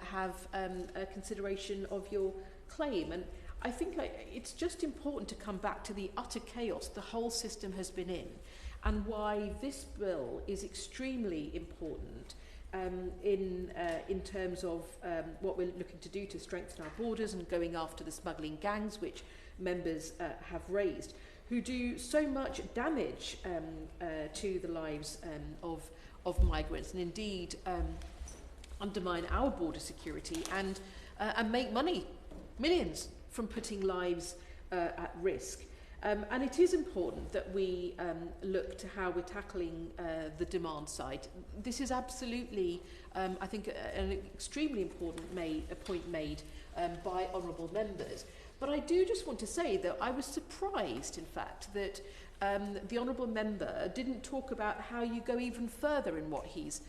have a consideration of your claim. And I think it's just important to come back to the utter chaos the whole system has been in, and why this bill is extremely important in terms of what we're looking to do to strengthen our borders and going after the smuggling gangs, which members have raised, who do so much damage to the lives of migrants, and indeed undermine our border security and make money, millions, from putting lives at risk. And it is important that we look to how we're tackling the demand side. This is absolutely, I think, an extremely important point made by honourable members. But I do just want to say that I was surprised, in fact, that the honourable member didn't talk about how you go even further in what he's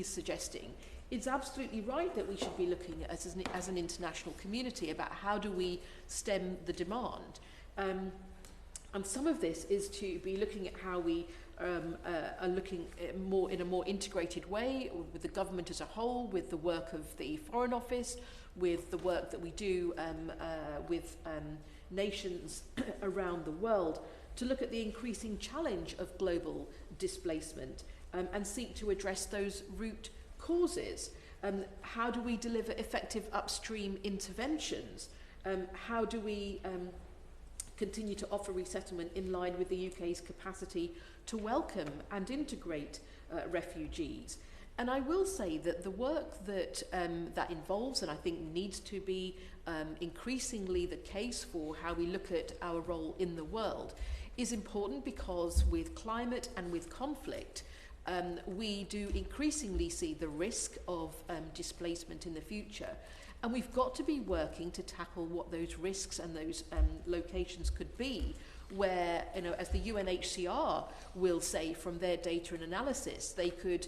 suggesting. It's absolutely right that we should be looking at as an international community about how do we stem the demand. And some of this is to be looking at how we are looking in a more integrated way with the government as a whole, with the work of the Foreign Office, with the work that we do with nations around the world, to look at the increasing challenge of global displacement and seek to address those root causes. How do we deliver effective upstream interventions? How do we continue to offer resettlement in line with the UK's capacity to welcome and integrate refugees? And I will say that the work that that involves, and I think needs to be increasingly the case for how we look at our role in the world, is important because with climate and with conflict, we do increasingly see the risk of displacement in the future. And we've got to be working to tackle what those risks and those locations could be, where, you know, as the UNHCR will say from their data and analysis, they could,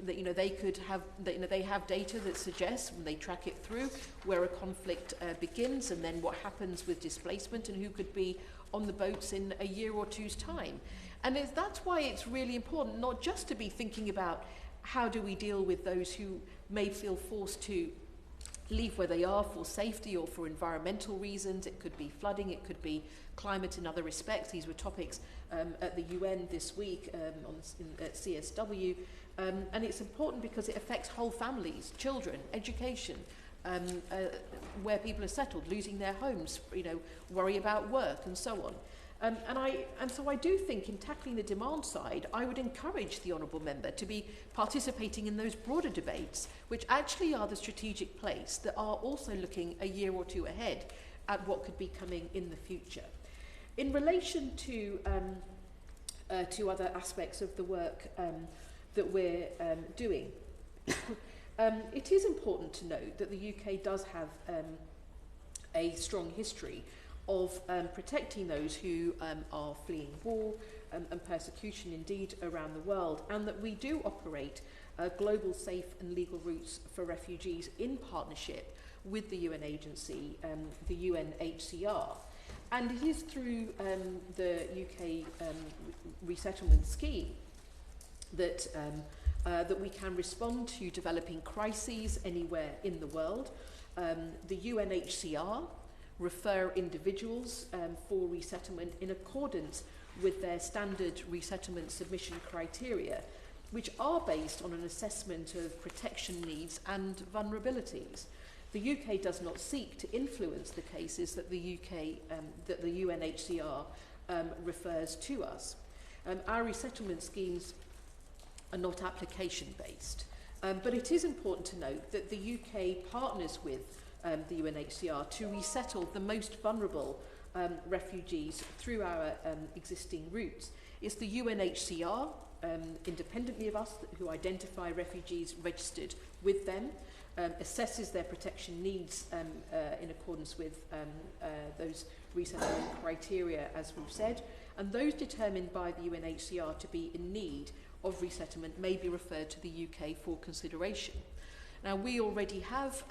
they have data that suggests, when they track it through, where a conflict begins and then what happens with displacement and who could be on the boats in a year or two's time. And that's why it's really important not just to be thinking about how do we deal with those who may feel forced to leave where they are for safety or for environmental reasons. It could be flooding, it could be climate in other respects. These were topics at the UN this week at CSW. And it's important because it affects whole families, children, education, where people are settled, losing their homes, worry about work and so on. And so I do think in tackling the demand side, I would encourage the honourable member to be participating in those broader debates, which actually are the strategic place, that are also looking a year or two ahead at what could be coming in the future. In relation to other aspects of the work that we're doing, it is important to note that the UK does have a strong history of protecting those who are fleeing war and persecution indeed around the world, and that we do operate global safe and legal routes for refugees in partnership with the UN agency, the UNHCR. And it is through the UK resettlement scheme that that we can respond to developing crises anywhere in the world. The UNHCR refer individuals for resettlement in accordance with their standard resettlement submission criteria, which are based on an assessment of protection needs and vulnerabilities. The UK does not seek to influence the cases that the UNHCR refers to us. Our resettlement schemes are not application-based, but it is important to note that the UK partners with the UNHCR to resettle the most vulnerable refugees through our existing routes. It's the UNHCR, independently of us, who identify refugees registered with them, assesses their protection needs in accordance with those resettlement criteria, as we've said, and those determined by the UNHCR to be in need of resettlement may be referred to the UK for consideration. Now, we already have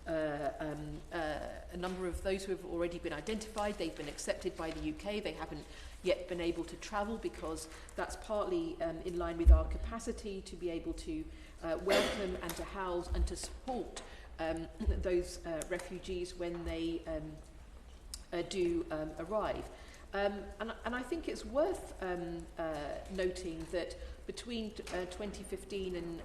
a number of those who have already been identified. They've been accepted by the UK. They haven't yet been able to travel because that's partly in line with our capacity to be able to welcome and to house and to support those refugees when they do arrive. And I think it's worth noting that between 2015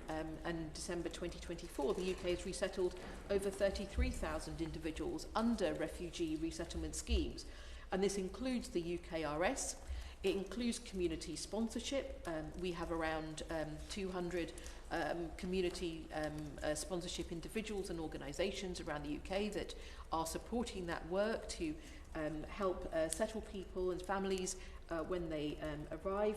and December 2024, the UK has resettled over 33,000 individuals under refugee resettlement schemes. And this includes the UKRS, it includes community sponsorship. We have around 200 community sponsorship individuals and organisations around the UK that are supporting that work to help settle people and families when they arrive,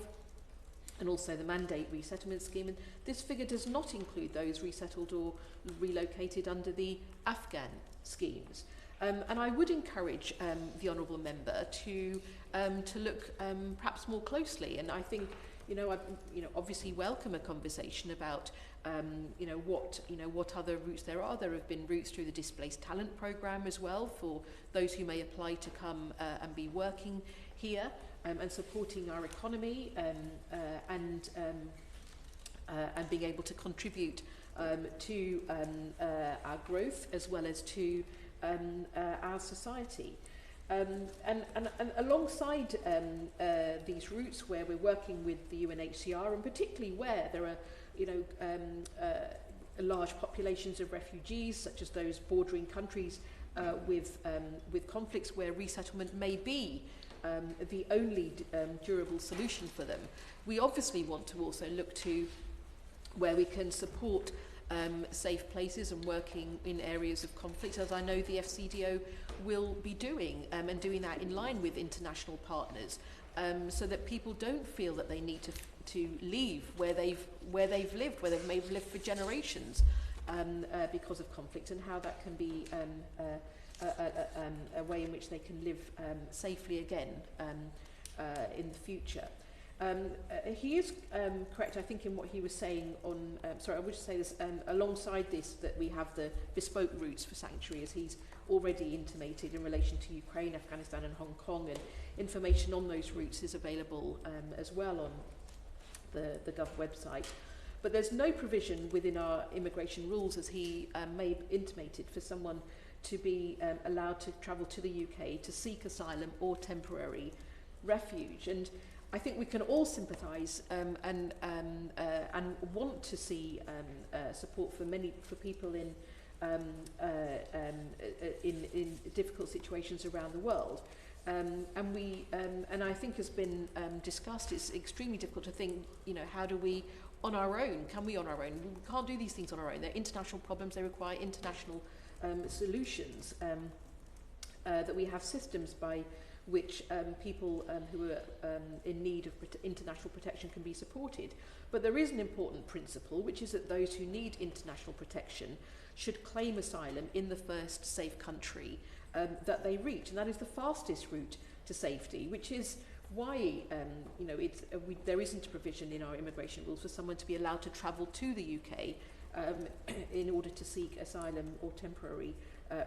and also the mandate resettlement scheme. And this figure does not include those resettled or relocated under the Afghan schemes. And I would encourage the honourable member to look perhaps more closely. And I think, I obviously welcome a conversation about what other routes there are. There have been routes through the Displaced Talent Programme as well for those who may apply to come and be working here and supporting our economy and being able to contribute to our growth as well as to our society. And alongside these routes where we're working with the UNHCR, and particularly where there are large populations of refugees, such as those bordering countries with conflicts where resettlement may be the only durable solution for them, we obviously want to also look to where we can support safe places and working in areas of conflict, as I know the FCDO will be doing, and doing that in line with international partners, so that people don't feel that they need to leave where they've lived, where they've maybe lived for generations because of conflict, and how that can be a way in which they can live safely again in the future. He is correct, I think, in what he was saying on, I would just say this, alongside this, that we have the bespoke routes for sanctuary, as he's already intimated in relation to Ukraine, Afghanistan and Hong Kong, and information on those routes is available as well on the Gov website. But there's no provision within our immigration rules, as he may have intimated, for someone to be allowed to travel to the UK to seek asylum or temporary refuge. And I think we can all sympathise and want to see support for people in difficult situations around the world. And I think has been discussed, it's extremely difficult to think, how do we on our own, can we on our own? We can't do these things on our own. They're international problems, they require international solutions, that we have systems by which people who are in need of international protection can be supported. But there is an important principle, which is that those who need international protection should claim asylum in the first safe country that they reach, and that is the fastest route to safety, which is why there isn't a provision in our immigration rules for someone to be allowed to travel to the UK in order to seek asylum or temporary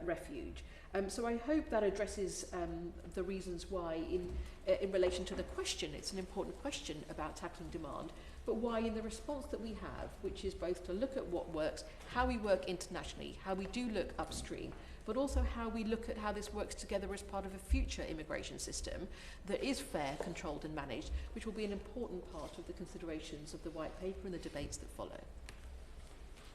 refuge. So I hope that addresses the reasons why in relation to the question, it's an important question about tackling demand, but why in the response that we have, which is both to look at what works, how we work internationally, how we do look upstream, but also how we look at how this works together as part of a future immigration system that is fair, controlled and managed, which will be an important part of the considerations of the white paper and the debates that follow.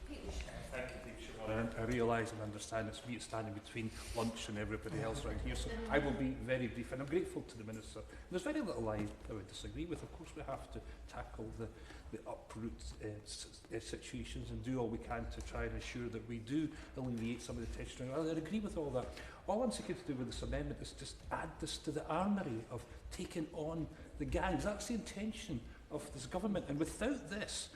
Thank you, Siobhan. I realise and understand it's me standing between lunch and everybody else around here, so I will be very brief, and I'm grateful to the Minister. There's very little I would disagree with. Of course, we have to tackle the uproot situations and do all we can to try and ensure that we do alleviate some of the tension. I agree with all that. All I'm seeking to do with this amendment is just add this to the armoury of taking on the gangs. That's the intention of this government, and without this,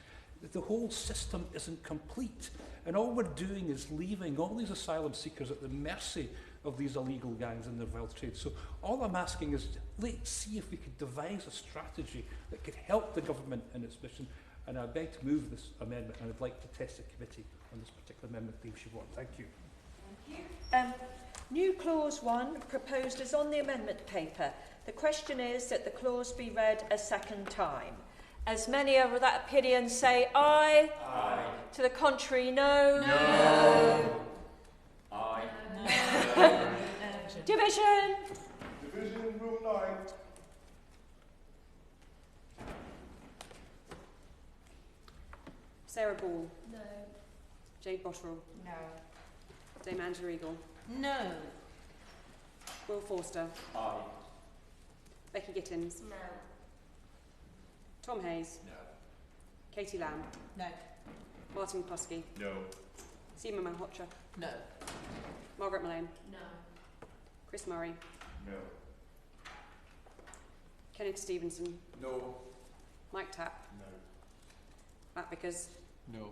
the whole system isn't complete. And all we're doing is leaving all these asylum seekers at the mercy of these illegal gangs and their vile trade. So all I'm asking is, let's see if we could devise a strategy that could help the government in its mission. And I beg to move this amendment, and I'd like to test the committee on this particular amendment, Dave Siobhan. Thank you. Thank you. New clause 1 proposed is on the amendment paper. The question is that the clause be read a second time. As many of that opinion say aye. Aye. To the contrary, no. No. Aye. No. Division. Division Rule 9. Sarah Ball. No. Jade Botterill. No. Dame Angela Eagle. No. Will Forster. Aye. Becky Gittins. No. Tom Hayes. No. Katie Lamb. No. Martin McCluskey. No. Seema Malhotra. No. Margaret Malone. No. Chris Murray. No. Kenneth Stevenson. No. Mike Tapp. No. Matt Vickers. No.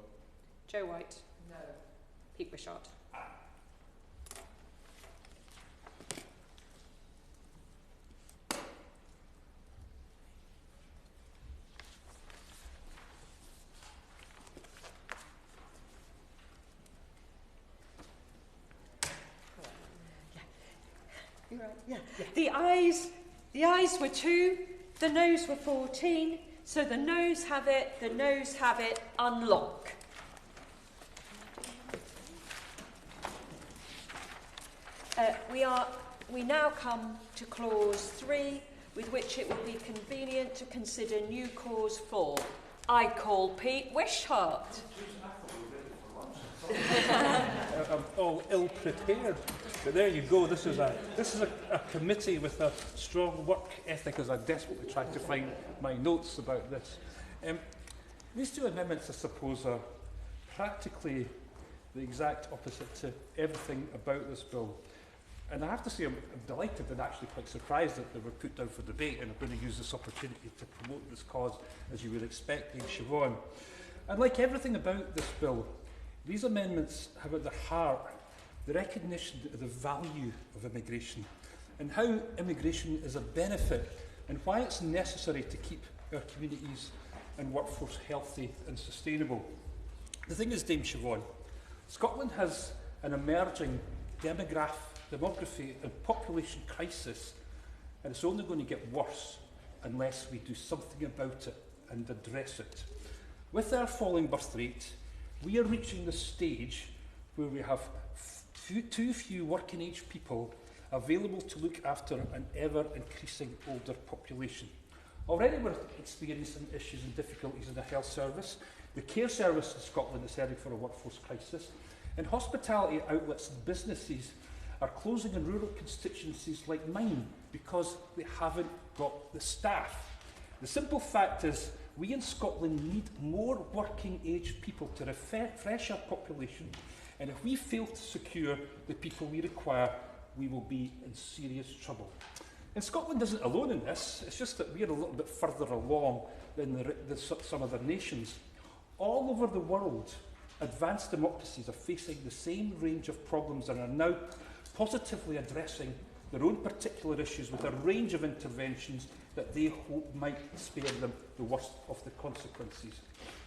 Joe White. No. Pete Wishart. You're right, yeah. The ayes were 2, the noes were 14, so the noes have it, unlock. We now come to clause 3, with which it will be convenient to consider new cause 4. I call Pete Wishart. I'm all ill prepared. But there you go. This is a committee with a strong work ethic, as I desperately try to find my notes about this. These two amendments, I suppose, are practically the exact opposite to everything about this bill. And I have to say, I'm delighted and actually quite surprised that they were put down for debate, and I'm going to use this opportunity to promote this cause, as you would expect, Siobhan. And like everything about this bill, these amendments have at their heart the recognition of the value of immigration and how immigration is a benefit and why it's necessary to keep our communities and workforce healthy and sustainable. The thing is, Dame Siobhan, Scotland has an emerging demography and population crisis, and it's only going to get worse unless we do something about it and address it. With our falling birth rate, we are reaching the stage where we have too few working age people available to look after an ever increasing older population. Already we're experiencing issues and difficulties in the health service. The care service in Scotland is heading for a workforce crisis, and hospitality outlets and businesses are closing in rural constituencies like mine because they haven't got the staff. The simple fact is, we in Scotland need more working age people to refresh our population, and if we fail to secure the people we require, we will be in serious trouble. And Scotland isn't alone in this, it's just that we're a little bit further along than some other nations. All over the world, advanced democracies are facing the same range of problems and are now positively addressing their own particular issues with a range of interventions that they hope might spare them the worst of the consequences.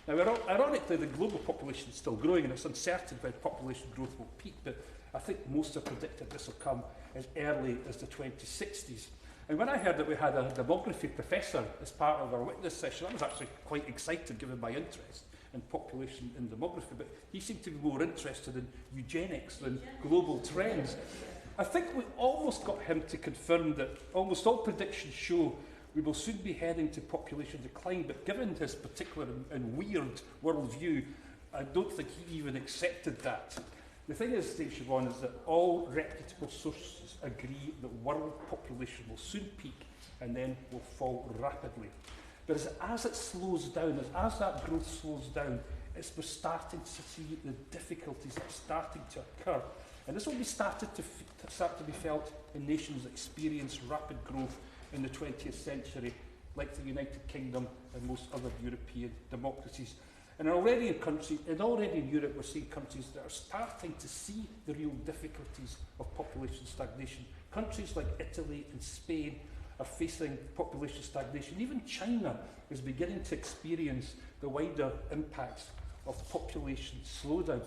Now, ironically, the global population is still growing, and it's uncertain when population growth will peak, but I think most have predicted this will come as early as the 2060s. And when I heard that we had a demography professor as part of our witness session, I was actually quite excited, given my interest in population and demography, but he seemed to be more interested in eugenics than global trends. I think we almost got him to confirm that almost all predictions show we will soon be heading to population decline, but given his particular and weird worldview, I don't think he even accepted that. The thing is, Dave Siobhan, is that all reputable sources agree that world population will soon peak and then will fall rapidly. But as it slows down, as that growth slows down, we're starting to see the difficulties that are starting to occur. And this will be start to be felt in nations that experience rapid growth in the 20th century, like the United Kingdom and most other European democracies. And already in Europe, we're seeing countries that are starting to see the real difficulties of population stagnation. Countries like Italy and Spain are facing population stagnation. Even China is beginning to experience the wider impacts of population slowdown.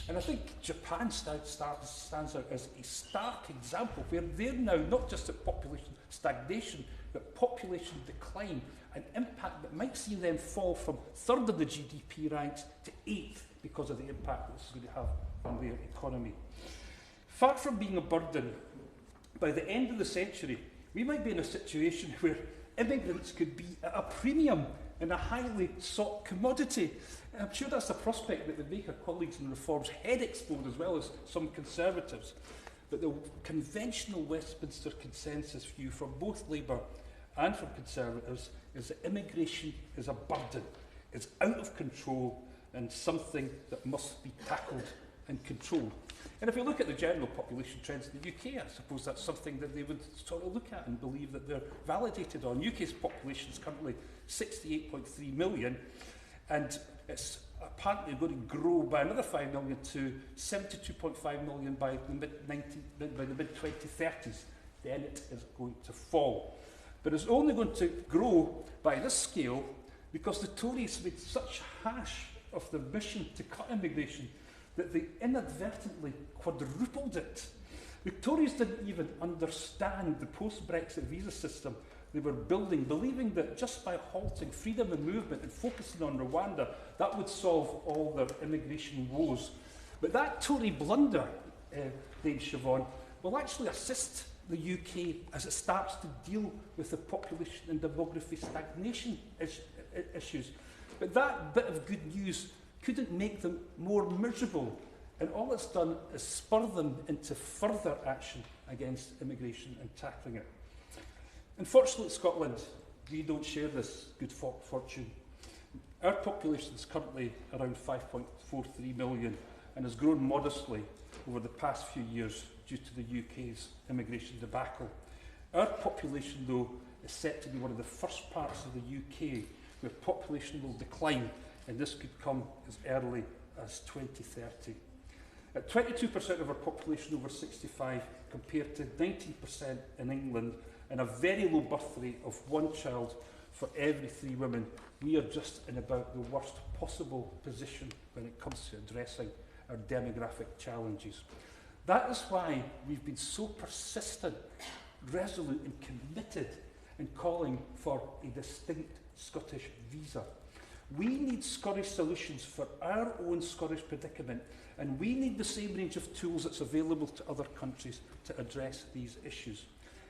And I think Japan stands out as a stark example, where they're now not just at population stagnation, but population decline, an impact that might see them fall from third of the GDP ranks to 8th because of the impact this is going to have on their economy. Far from being a burden, by the end of the century, we might be in a situation where immigrants could be at a premium and a highly sought commodity. I'm sure that's a prospect that would make our colleagues in Reform's head explode, as well as some Conservatives. But the conventional Westminster consensus view from both Labour and from Conservatives is that immigration is a burden, it's out of control, and something that must be tackled and controlled. And if you look at the general population trends in the UK, I suppose that's something that they would sort of look at and believe that they're validated on. UK's population is currently 68.3 million, and it's apparently going to grow by another 5 million to 72.5 million by the mid-2030s. Then it is going to fall. But it's only going to grow by this scale because the Tories made such hash of their mission to cut immigration that they inadvertently quadrupled it. The Tories didn't even understand the post-Brexit visa system they were building, believing that just by halting freedom of movement and focusing on Rwanda, that would solve all their immigration woes. But that Tory blunder, Dame Siobhan, will actually assist the UK as it starts to deal with the population and demography stagnation issues. But that bit of good news couldn't make them more miserable, and all it's done is spur them into further action against immigration and tackling it. Unfortunately, Scotland, we don't share this good fortune. Our population is currently around 5.43 million and has grown modestly over the past few years due to the UK's immigration debacle. Our population, though, is set to be one of the first parts of the UK where population will decline, and this could come as early as 2030. At 22% of our population over 65 compared to 19% in England, and a very low birth rate of 1 child for every 3 women, we are just in about the worst possible position when it comes to addressing our demographic challenges. That is why we've been so persistent, resolute and committed in calling for a distinct Scottish visa. We need Scottish solutions for our own Scottish predicament, and we need the same range of tools that's available to other countries to address these issues.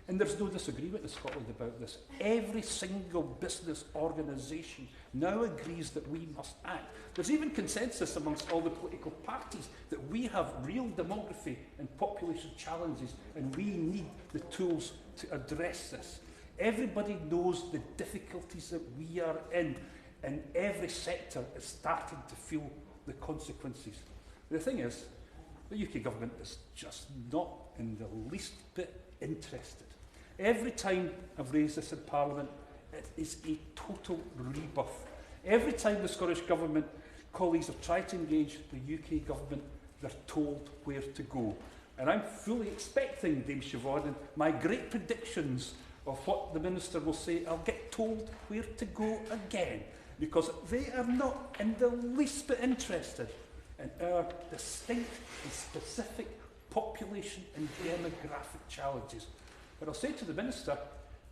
And there's no disagreement in Scotland about this. Every single business organisation now agrees that we must act. There's even consensus amongst all the political parties that we have real demography and population challenges, and we need the tools to address this. Everybody knows the difficulties that we are in, and every sector is starting to feel the consequences. The thing is, the UK government is just not in the least bit interested. Every time I've raised this in Parliament, it is a total rebuff. Every time the Scottish Government colleagues have tried to engage the UK Government, they're told where to go. And I'm fully expecting, Dame Siobhan, and my great predictions of what the Minister will say, I'll get told where to go again, because they are not in the least bit interested in our distinct and specific population and demographic challenges. But I'll say to the Minister,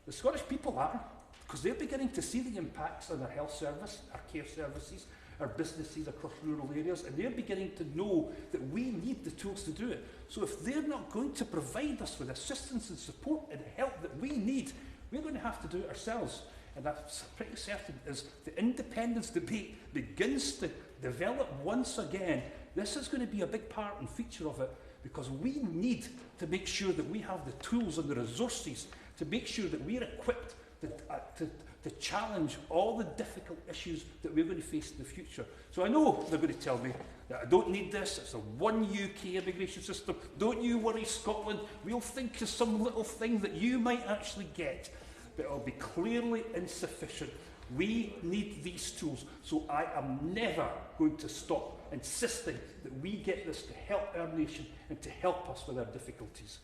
the Scottish people are, because they're beginning to see the impacts on our health service, our care services, our businesses across rural areas, and they're beginning to know that we need the tools to do it. So if they're not going to provide us with assistance and support and help that we need, we're going to have to do it ourselves. And that's pretty certain as the independence debate begins to develop once again, this is going to be a big part and feature of it, because we need to make sure that we have the tools and the resources to make sure that we're equipped to challenge all the difficult issues that we're going to face in the future. So I know they're going to tell me that I don't need this, it's a one UK immigration system, don't you worry Scotland, we'll think of some little thing that you might actually get, but it'll be clearly insufficient. We need these tools, so I am never going to stop insisting that we get this to help our nation and to help us with our difficulties.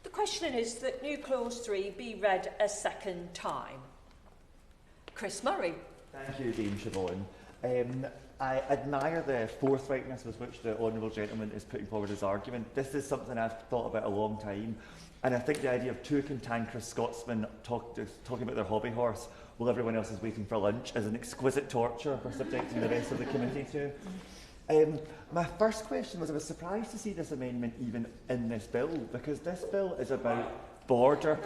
The question is that new clause 3 be read a second time. Chris Murray. Thank you, Dame Siobhan. I admire the forthrightness with which the Honourable Gentleman is putting forward his argument. This is something I've thought about a long time, and I think the idea of 2 cantankerous Scotsmen talking about their hobby horse while everyone else is waiting for lunch is an exquisite torture we're subjecting the rest of the committee to. My first question was, I was surprised to see this amendment even in this bill, because this bill is about border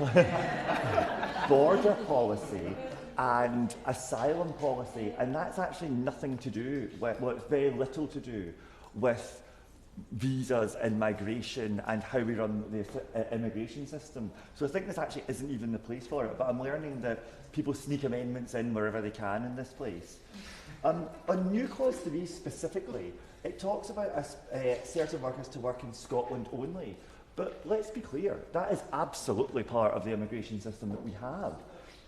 policy and asylum policy, and that's actually nothing to do with, well, it's very little to do with visas and migration and how we run the immigration system. So I think this actually isn't even the place for it, but I'm learning that people sneak amendments in wherever they can in this place. On new clause 3 specifically, it talks about certain workers to work in Scotland only. But let's be clear, that is absolutely part of the immigration system that we have.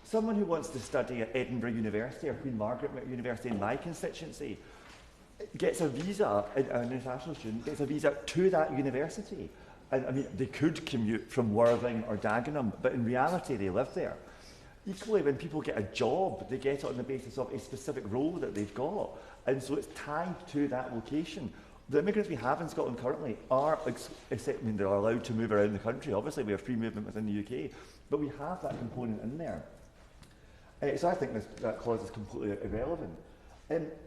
Someone who wants to study at Edinburgh University or Queen Margaret University in my constituency gets a visa, an international student gets a visa to that university. And I mean, they could commute from Worthing or Dagenham, but in reality they live there. Equally, when people get a job, they get it on the basis of a specific role that they've got. And so it's tied to that location. The immigrants we have in Scotland currently are, except, I mean, they're allowed to move around the country. Obviously, we have free movement within the UK, but we have that component in there. So I think that clause is completely irrelevant.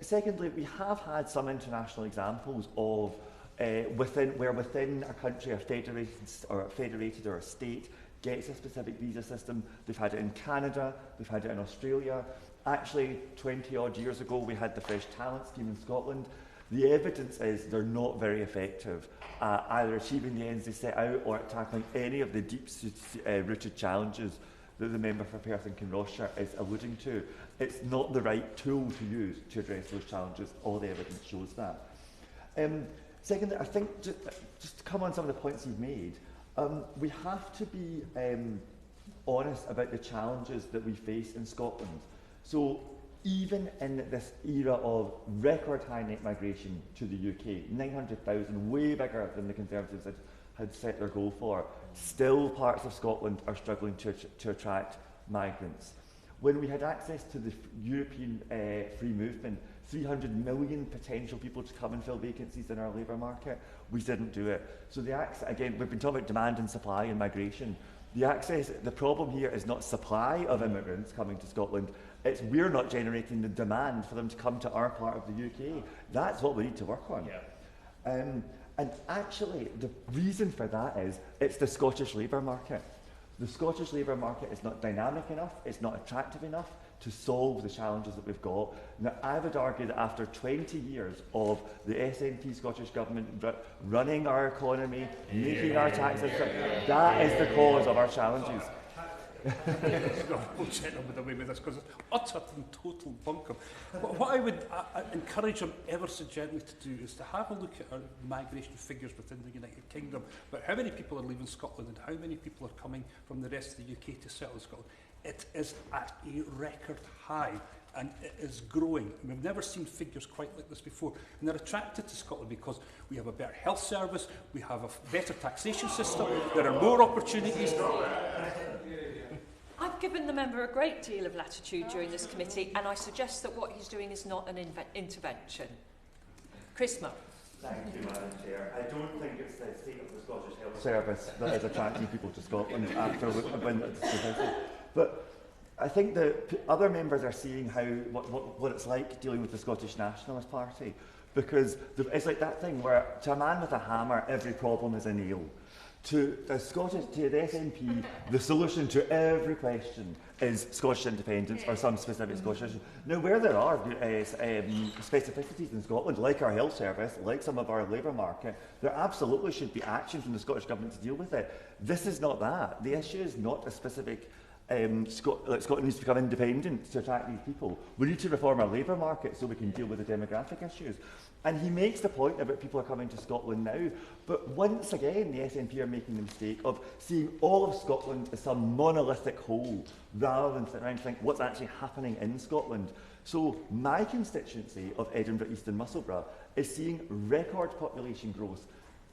Secondly, we have had some international examples of where within a country, a federated or a state gets a specific visa system. They've had it in Canada, they've had it in Australia. Actually, 20 odd years ago, we had the Fresh Talent Scheme in Scotland. The evidence is they're not very effective at either achieving the ends they set out or at tackling any of the deep-rooted challenges that the member for Perth and Kinrossshire is alluding to. It's not the right tool to use to address those challenges. All the evidence shows that. Secondly, I think just to come on some of the points you've made, we have to be honest about the challenges that we face in Scotland. So even in this era of record high net migration to the UK, 900,000, way bigger than the Conservatives had set their goal for, still parts of Scotland are struggling to attract migrants. When we had access to the European free movement, 300 million potential people to come and fill vacancies in our labour market, we didn't do it. So again, we've been talking about demand and supply and migration. The problem here is not supply of immigrants coming to Scotland, it's we're not generating the demand for them to come to our part of the UK. That's what we need to work on. Yeah. And actually, the reason for that is it's the Scottish labour market. The Scottish labour market is not dynamic enough, it's not attractive enough to solve the challenges that we've got. Now, I would argue that after 20 years of the SNP Scottish Government running our economy, making our taxes, that is the cause of our challenges. We'll check them with the way with this because it's utter and total bunkum. But what I would encourage them ever so gently to do is to have a look at our migration figures within the United Kingdom, but how many people are leaving Scotland and how many people are coming from the rest of the UK to settle in Scotland. It is at a record high and it is growing. We've never seen figures quite like this before. And they're attracted to Scotland because we have a better health service, we have a better taxation system, there are more opportunities. I've given the member a great deal of latitude during this committee, and I suggest that what he's doing is not an intervention. Chris Mull. Thank you, Madam Chair. I don't think it's the state of the Scottish Health Service that is attracting people to Scotland after when it's suggested. But I think that other members are seeing what it's like dealing with the Scottish Nationalist Party, because it's like that thing where to a man with a hammer, every problem is a nail. To the SNP, the solution to every question is Scottish independence or some specific Scottish issue. Now, where there are specificities in Scotland, like our health service, like some of our labour market, there absolutely should be action from the Scottish Government to deal with it. This is not that. The issue is not a specific Scotland needs to become independent to attract these people. We need to reform our labour market so we can deal with the demographic issues. And he makes the point about people are coming to Scotland now, but once again the SNP are making the mistake of seeing all of Scotland as some monolithic whole, rather than sit around and think what's actually happening in Scotland. So my constituency of Edinburgh, East and Musselburgh is seeing record population growth,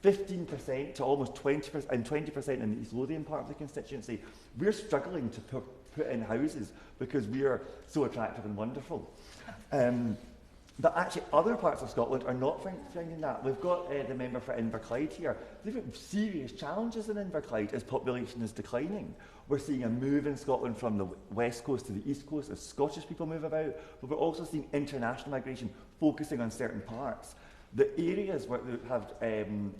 15% to almost 20%, and 20% in the East Lothian part of the constituency. We're struggling to put in houses because we are so attractive and wonderful. But actually, other parts of Scotland are not finding that. We've got the member for Inverclyde here. They've got serious challenges in Inverclyde as population is declining. We're seeing a move in Scotland from the west coast to the east coast as Scottish people move about, but we're also seeing international migration focusing on certain parts. The areas where they have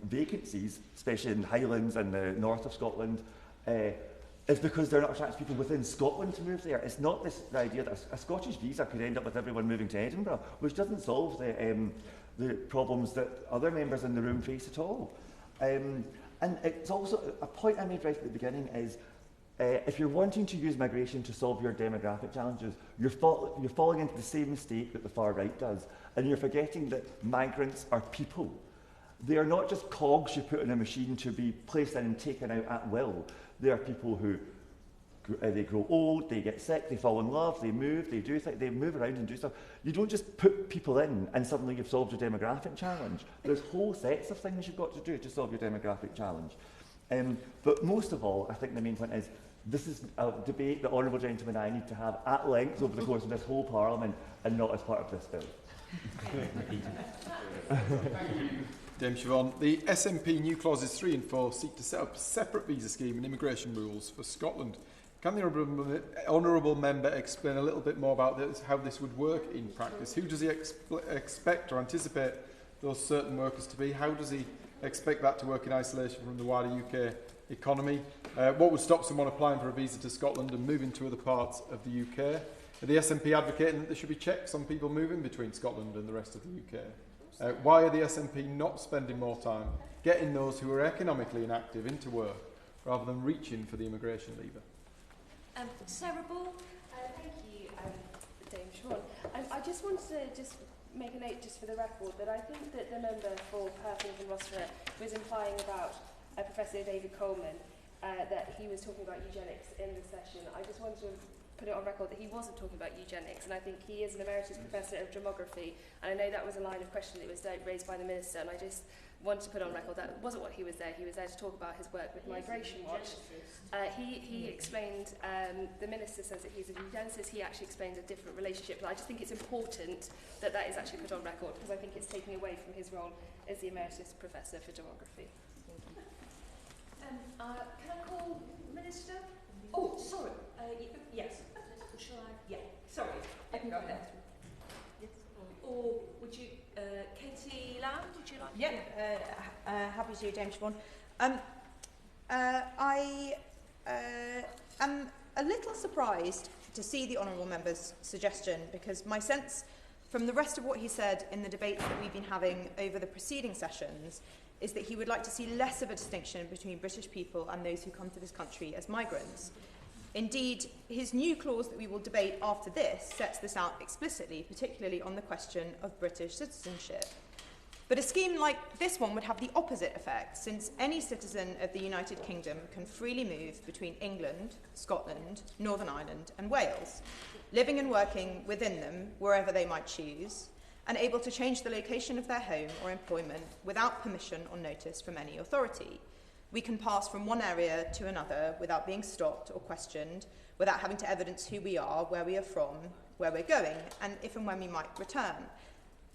vacancies, especially in Highlands and the north of Scotland, is because they're not attracting people within Scotland to move there. It's not the idea that a Scottish visa could end up with everyone moving to Edinburgh, which doesn't solve the problems that other members in the room face at all. And it's also, a point I made right at the beginning is, if you're wanting to use migration to solve your demographic challenges, you're falling into the same mistake that the far right does, and you're forgetting that migrants are people. They are not just cogs you put in a machine to be placed in and taken out at will. They are people who they grow old, they get sick, they fall in love, they move, they move around and do stuff. You don't just put people in and suddenly you've solved your demographic challenge. There's whole sets of things you've got to do to solve your demographic challenge. But most of all, I think the main point is, this is a debate the Honourable Gentleman and I need to have at length over the course of this whole Parliament, and not as part of this bill. Dame Siobhan, the SNP new clauses 3 and 4 seek to set up a separate visa scheme and immigration rules for Scotland. Can the Honourable Member explain a little bit more about this, how this would work in practice? Who does he expect or anticipate those certain workers to be? How does he expect that to work in isolation from the wider UK economy? What would stop someone applying for a visa to Scotland and moving to other parts of the UK? Are the SNP advocating that there should be checks on people moving between Scotland and the rest of the UK? Why are the SNP not spending more time getting those who are economically inactive into work rather than reaching for the immigration lever? Sarah Ball? Thank you, Dame Siobhan. I just wanted to make a note just for the record that I think that the member for Perth and Rossiter was implying about Professor David Coleman, that he was talking about eugenics in the session. I just wanted to put it on record that he wasn't talking about eugenics, and I think he is an emeritus professor of demography, and I know that was a line of question that was raised by the Minister, and I just wanted to put on record that wasn't what he was there. He was there to talk about his work with Migration Watch. He explained, the Minister says that he's a eugenicist, he actually explained a different relationship, but I just think it's important that that is actually put on record, because I think it's taking away from his role as the emeritus professor for demography. Can I call Minister? Oh, sorry. Yes. Shall I? Yeah. Sorry. I can go ahead. Yes. Or would you, Katie Lamb? Would you like? Yeah. Happy to, Dame Siobhan. I am a little surprised to see the Honourable Member's suggestion, because my sense from the rest of what he said in the debates that we've been having over the preceding sessions is that he would like to see less of a distinction between British people and those who come to this country as migrants. Indeed, his new clause that we will debate after this sets this out explicitly, particularly on the question of British citizenship. But a scheme like this one would have the opposite effect, since any citizen of the United Kingdom can freely move between England, Scotland, Northern Ireland and Wales, living and working within them wherever they might choose, and able to change the location of their home or employment without permission or notice from any authority. We can pass from one area to another without being stopped or questioned, without having to evidence who we are, where we are from, where we're going, and if and when we might return.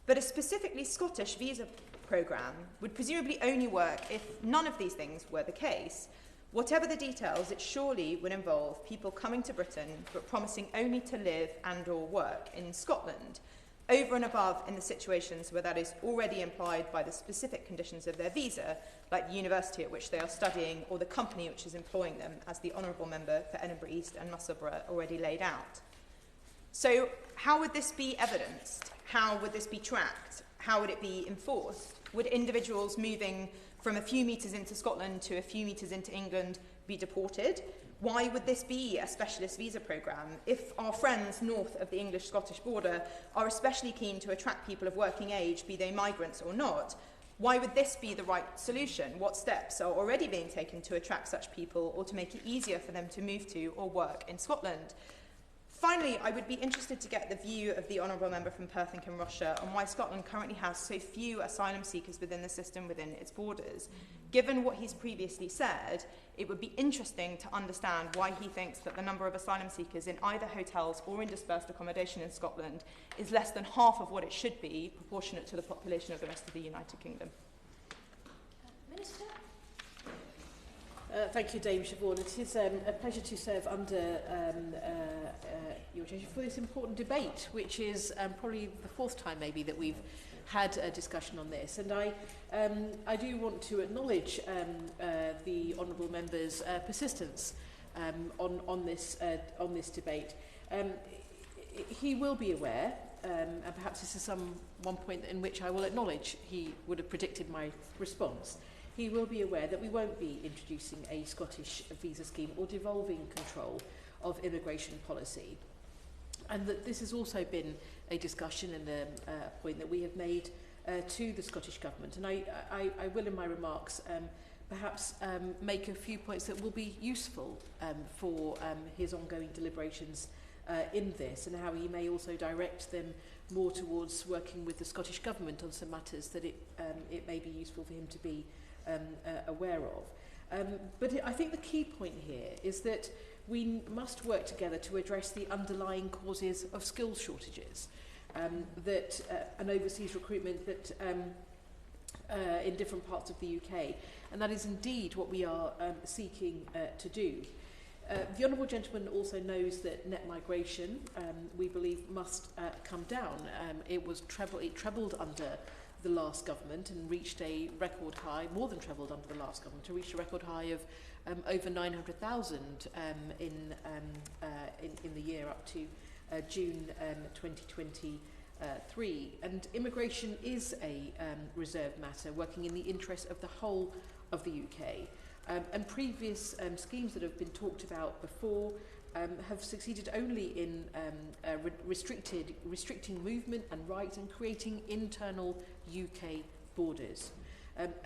But a specifically Scottish visa programme would presumably only work if none of these things were the case. Whatever the details, it surely would involve people coming to Britain but promising only to live and or work in Scotland, over and above in the situations where that is already implied by the specific conditions of their visa, like the university at which they are studying or the company which is employing them, as the Honourable Member for Edinburgh East and Musselburgh already laid out. So how would this be evidenced? How would this be tracked? How would it be enforced? Would individuals moving from a few metres into Scotland to a few metres into England be deported? Why would this be a specialist visa programme? If our friends north of the English-Scottish border are especially keen to attract people of working age, be they migrants or not, why would this be the right solution? What steps are already being taken to attract such people or to make it easier for them to move to or work in Scotland? Finally, I would be interested to get the view of the Honourable Member from Perth and Kinrossshire on why Scotland currently has so few asylum seekers within the system within its borders. Given what he's previously said, it would be interesting to understand why he thinks that the number of asylum seekers in either hotels or in dispersed accommodation in Scotland is less than half of what it should be, proportionate to the population of the rest of the United Kingdom. Minister? Thank you, Dame Siobhan. It is a pleasure to serve under your chairmanship for this important debate, which is probably the fourth time maybe that we've had a discussion on this. And I do want to acknowledge the Honourable Member's persistence on this debate. He will be aware and perhaps this is one point in which I will acknowledge he would have predicted my response, he will be aware that we won't be introducing a Scottish visa scheme or devolving control of immigration policy. And that this has also been a discussion and a point that we have made to the Scottish Government. And I will, in my remarks, perhaps make a few points that will be useful for his ongoing deliberations in this, and how he may also direct them more towards working with the Scottish Government on some matters that it may be useful for him to be aware of. But I think the key point here is that we must work together to address the underlying causes of skills shortages, that an overseas recruitment that in different parts of the UK, and that is indeed what we are seeking to do. The Honourable Gentleman also knows that net migration, we believe, must come down. It trebled under the last government and reached a record high, more than trebled under the last government, to reach a record high of over 900,000 in the year up to June 2023. And immigration is a reserved matter, working in the interest of the whole of the UK. And previous schemes that have been talked about before have succeeded only in restricting movement and rights and creating internal UK borders.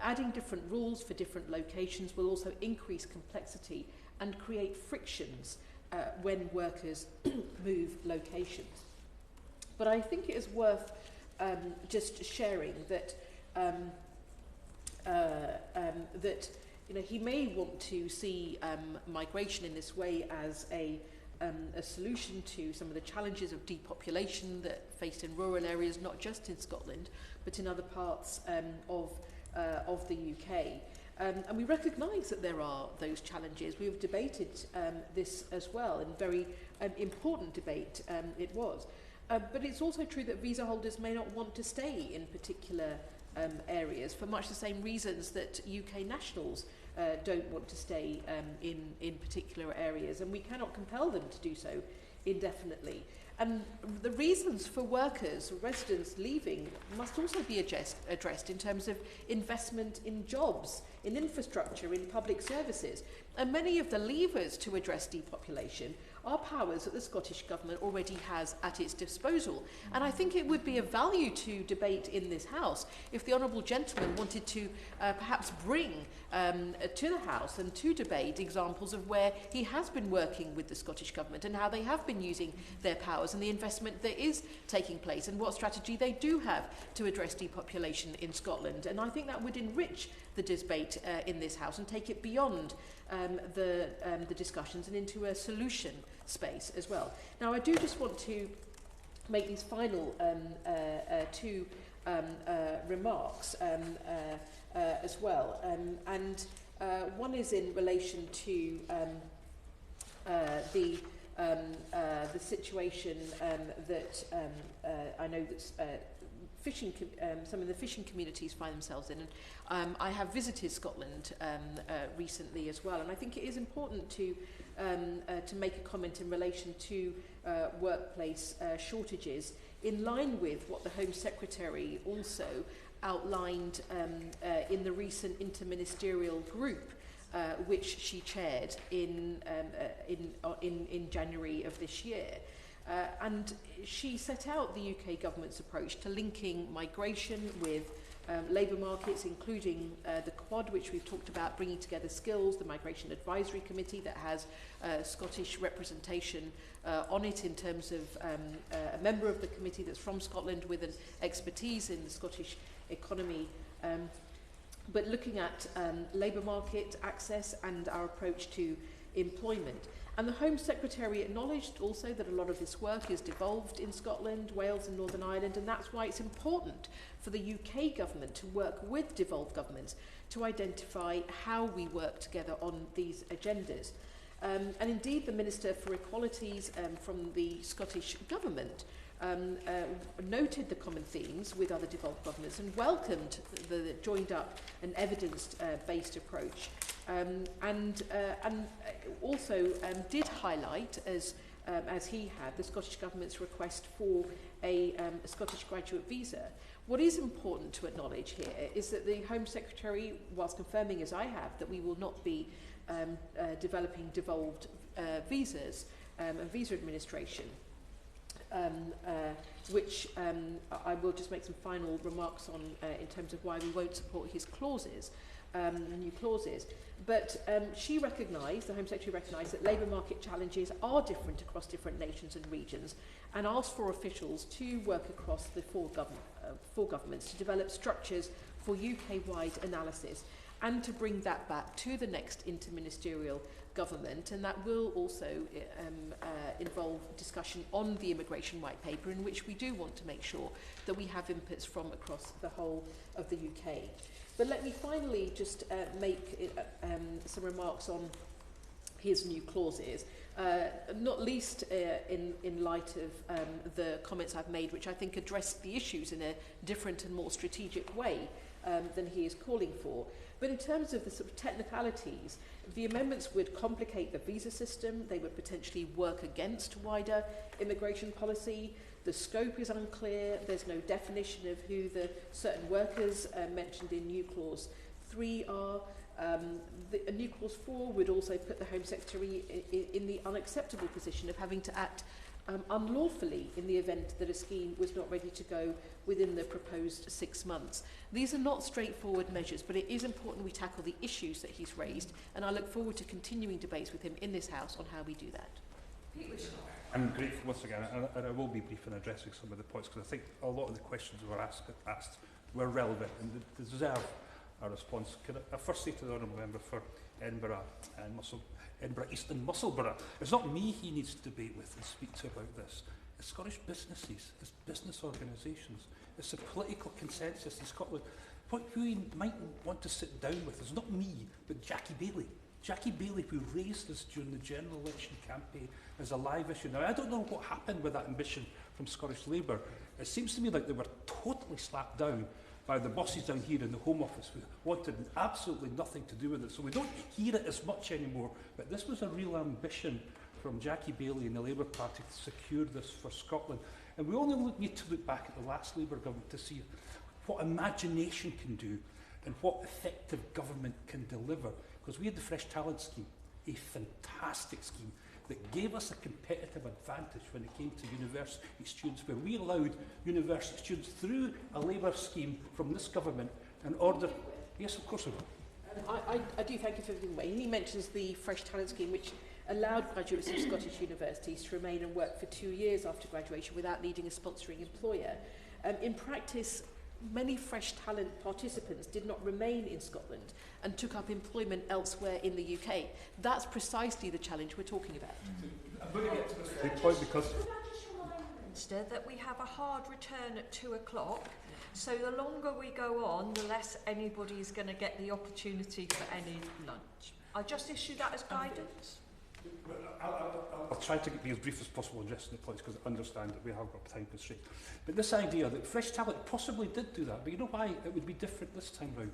Adding different rules for different locations will also increase complexity and create frictions when workers move locations. But I think it is worth just sharing that that he may want to see migration in this way as a solution to some of the challenges of depopulation that faced in rural areas, not just in Scotland, but in other parts of the UK. And we recognise that there are those challenges. We have debated this as well, and very important debate it was. But it's also true that visa holders may not want to stay in particular areas for much the same reasons that UK nationals don't want to stay in particular areas, and we cannot compel them to do so indefinitely. And the reasons for workers, residents leaving must also be addressed in terms of investment in jobs, in infrastructure, in public services. And many of the levers to address depopulation are powers that the Scottish Government already has at its disposal. And I think it would be of value to debate in this House if the Honourable Gentleman wanted to perhaps bring to the House and to debate examples of where he has been working with the Scottish Government and how they have been using their powers and the investment that is taking place and what strategy they do have to address depopulation in Scotland. And I think that would enrich the debate in this House and take it beyond the discussions and into a solution space as well. Now, I do just want to make these final two remarks as well, and one is in relation to the situation that I know that some of the fishing communities find themselves in. And I have visited Scotland recently as well, and I think it is important to make a comment in relation to workplace shortages, in line with what the Home Secretary also outlined in the recent interministerial group which she chaired in January of this year. And she set out the UK government's approach to linking migration with labour markets, including the Quad, which we've talked about, bringing together skills, the Migration Advisory Committee that has Scottish representation on it in terms of a member of the committee that's from Scotland with an expertise in the Scottish economy, but looking at labour market access and our approach to employment. And the Home Secretary acknowledged also that a lot of this work is devolved in Scotland, Wales and Northern Ireland, and that's why it's important for the UK government to work with devolved governments to identify how we work together on these agendas. And indeed, the Minister for Equalities from the Scottish Government noted the common themes with other devolved governments and welcomed the joined up and evidence-based approach. And also did highlight, as as he had, the Scottish Government's request for a Scottish graduate visa. What is important to acknowledge here is that the Home Secretary, whilst confirming as I have that we will not be developing devolved visas and visa administration, which I will just make some final remarks on in terms of why we won't support his clauses, new clauses. But she recognised, the Home Secretary recognised, that labour market challenges are different across different nations and regions, and asked for officials to work across the four governments to develop structures for UK-wide analysis and to bring that back to the next interministerial government, and that will also involve discussion on the immigration white paper, in which we do want to make sure that we have inputs from across the whole of the UK. But let me finally just make some remarks on his new clauses, not least in light of the comments I've made, which I think address the issues in a different and more strategic way than he is calling for. But in terms of the sort of technicalities, the amendments would complicate the visa system, they would potentially work against wider immigration policy, the scope is unclear, there's no definition of who the certain workers mentioned in new clause 3 are. A new clause 4 would also put the Home Secretary in the unacceptable position of having to act unlawfully in the event that a scheme was not ready to go within the proposed 6 months. These are not straightforward measures, but it is important we tackle the issues that he's raised, and I look forward to continuing debates with him in this House on how we do that. I'm grateful once again, and I will be brief in addressing some of the points, because I think a lot of the questions were asked were relevant and deserve a response. Can I first say to the Honourable Member for Edinburgh and Edinburgh East and Musselburgh, it's not me he needs to debate with and speak to about this. It's Scottish businesses, it's business organisations, it's a political consensus in Scotland. What we might want to sit down with is not me, but Jackie Baillie. Jackie Baillie, who raised this during the general election campaign as a live issue. Now, I don't know what happened with that ambition from Scottish Labour. It seems to me like they were totally slapped down by the bosses down here in the Home Office who wanted absolutely nothing to do with it. So we don't hear it as much anymore. But this was a real ambition from Jackie Baillie and the Labour Party to secure this for Scotland. And we only need to look back at the last Labour government to see what imagination can do and what effective government can deliver. Because we had the Fresh Talent Scheme, a fantastic scheme that gave us a competitive advantage when it came to university students, where we allowed university students through a Labour scheme from this government in order... Yes, of course I will. I do thank you for everything. He mentions the Fresh Talent Scheme, which allowed graduates of Scottish universities to remain and work for 2 years after graduation without needing a sponsoring employer. In practice, many Fresh Talent participants did not remain in Scotland and took up employment elsewhere in the UK. That's precisely the challenge we're talking about. I'm going to get to this point because... Minister, that we have a hard return at 2 o'clock, so the longer we go on, the less anybody's going to get the opportunity for any lunch. I just issue that as guidance. I'll try to be as brief as possible addressing the points, because I understand that we have got time constraints. But this idea that Fresh Talent possibly did do that, but you know why it would be different this time round?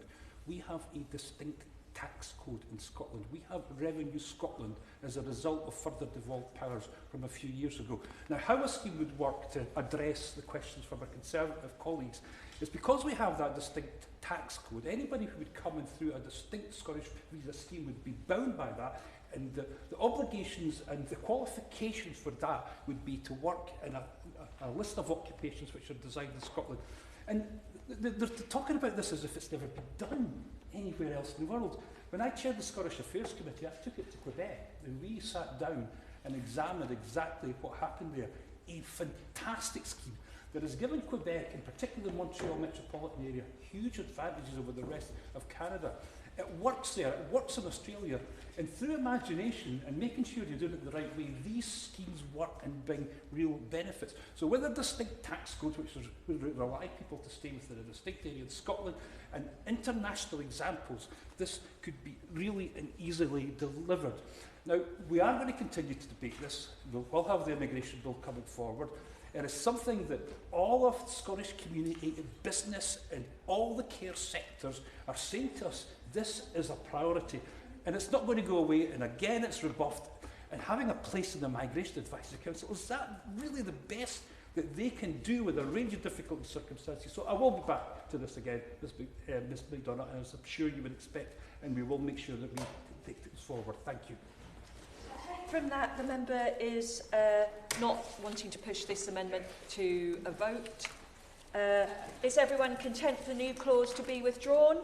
We have a distinct tax code in Scotland. We have Revenue Scotland as a result of further devolved powers from a few years ago. Now, how a scheme would work to address the questions from our Conservative colleagues is because we have that distinct tax code, anybody who would come in through a distinct Scottish visa scheme would be bound by that. And the obligations and the qualifications for that would be to work in a list of occupations which are designed in Scotland. And they're talking about this as if it's never been done anywhere else in the world. When I chaired the Scottish Affairs Committee, I took it to Quebec and we sat down and examined exactly what happened there. A fantastic scheme that has given Quebec, and particularly the Montreal metropolitan area, huge advantages over the rest of Canada. It works there, it works in Australia, and through imagination and making sure you're doing it the right way, these schemes work and bring real benefits. So with a distinct tax code, which would rely people to stay within a distinct area in Scotland, and international examples, this could be really and easily delivered. Now, we are going to continue to debate this. We'll have the immigration bill coming forward. It is something that all of the Scottish community, business and all the care sectors are saying to us, this is a priority. And it's not going to go away, and again it's rebuffed. And having a place in the Migration Advisory Council, is that really the best that they can do with a range of difficult circumstances? So I will be back to this again, Ms McDonough, as I'm sure you would expect, and we will make sure that we take this forward. Thank you. From that, the member is not wanting to push this amendment to a vote. Is everyone content for the new clause to be withdrawn?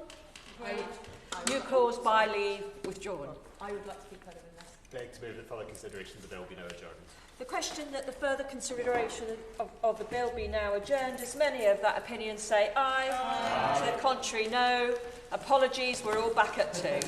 New clause by leave withdrawn. I would like to keep that in this. Beg to move that further consideration of the bill be now adjourned. The question that the further consideration of the bill be now adjourned, as many of that opinion say aye. To the contrary, no. Apologies, we're all back at 2.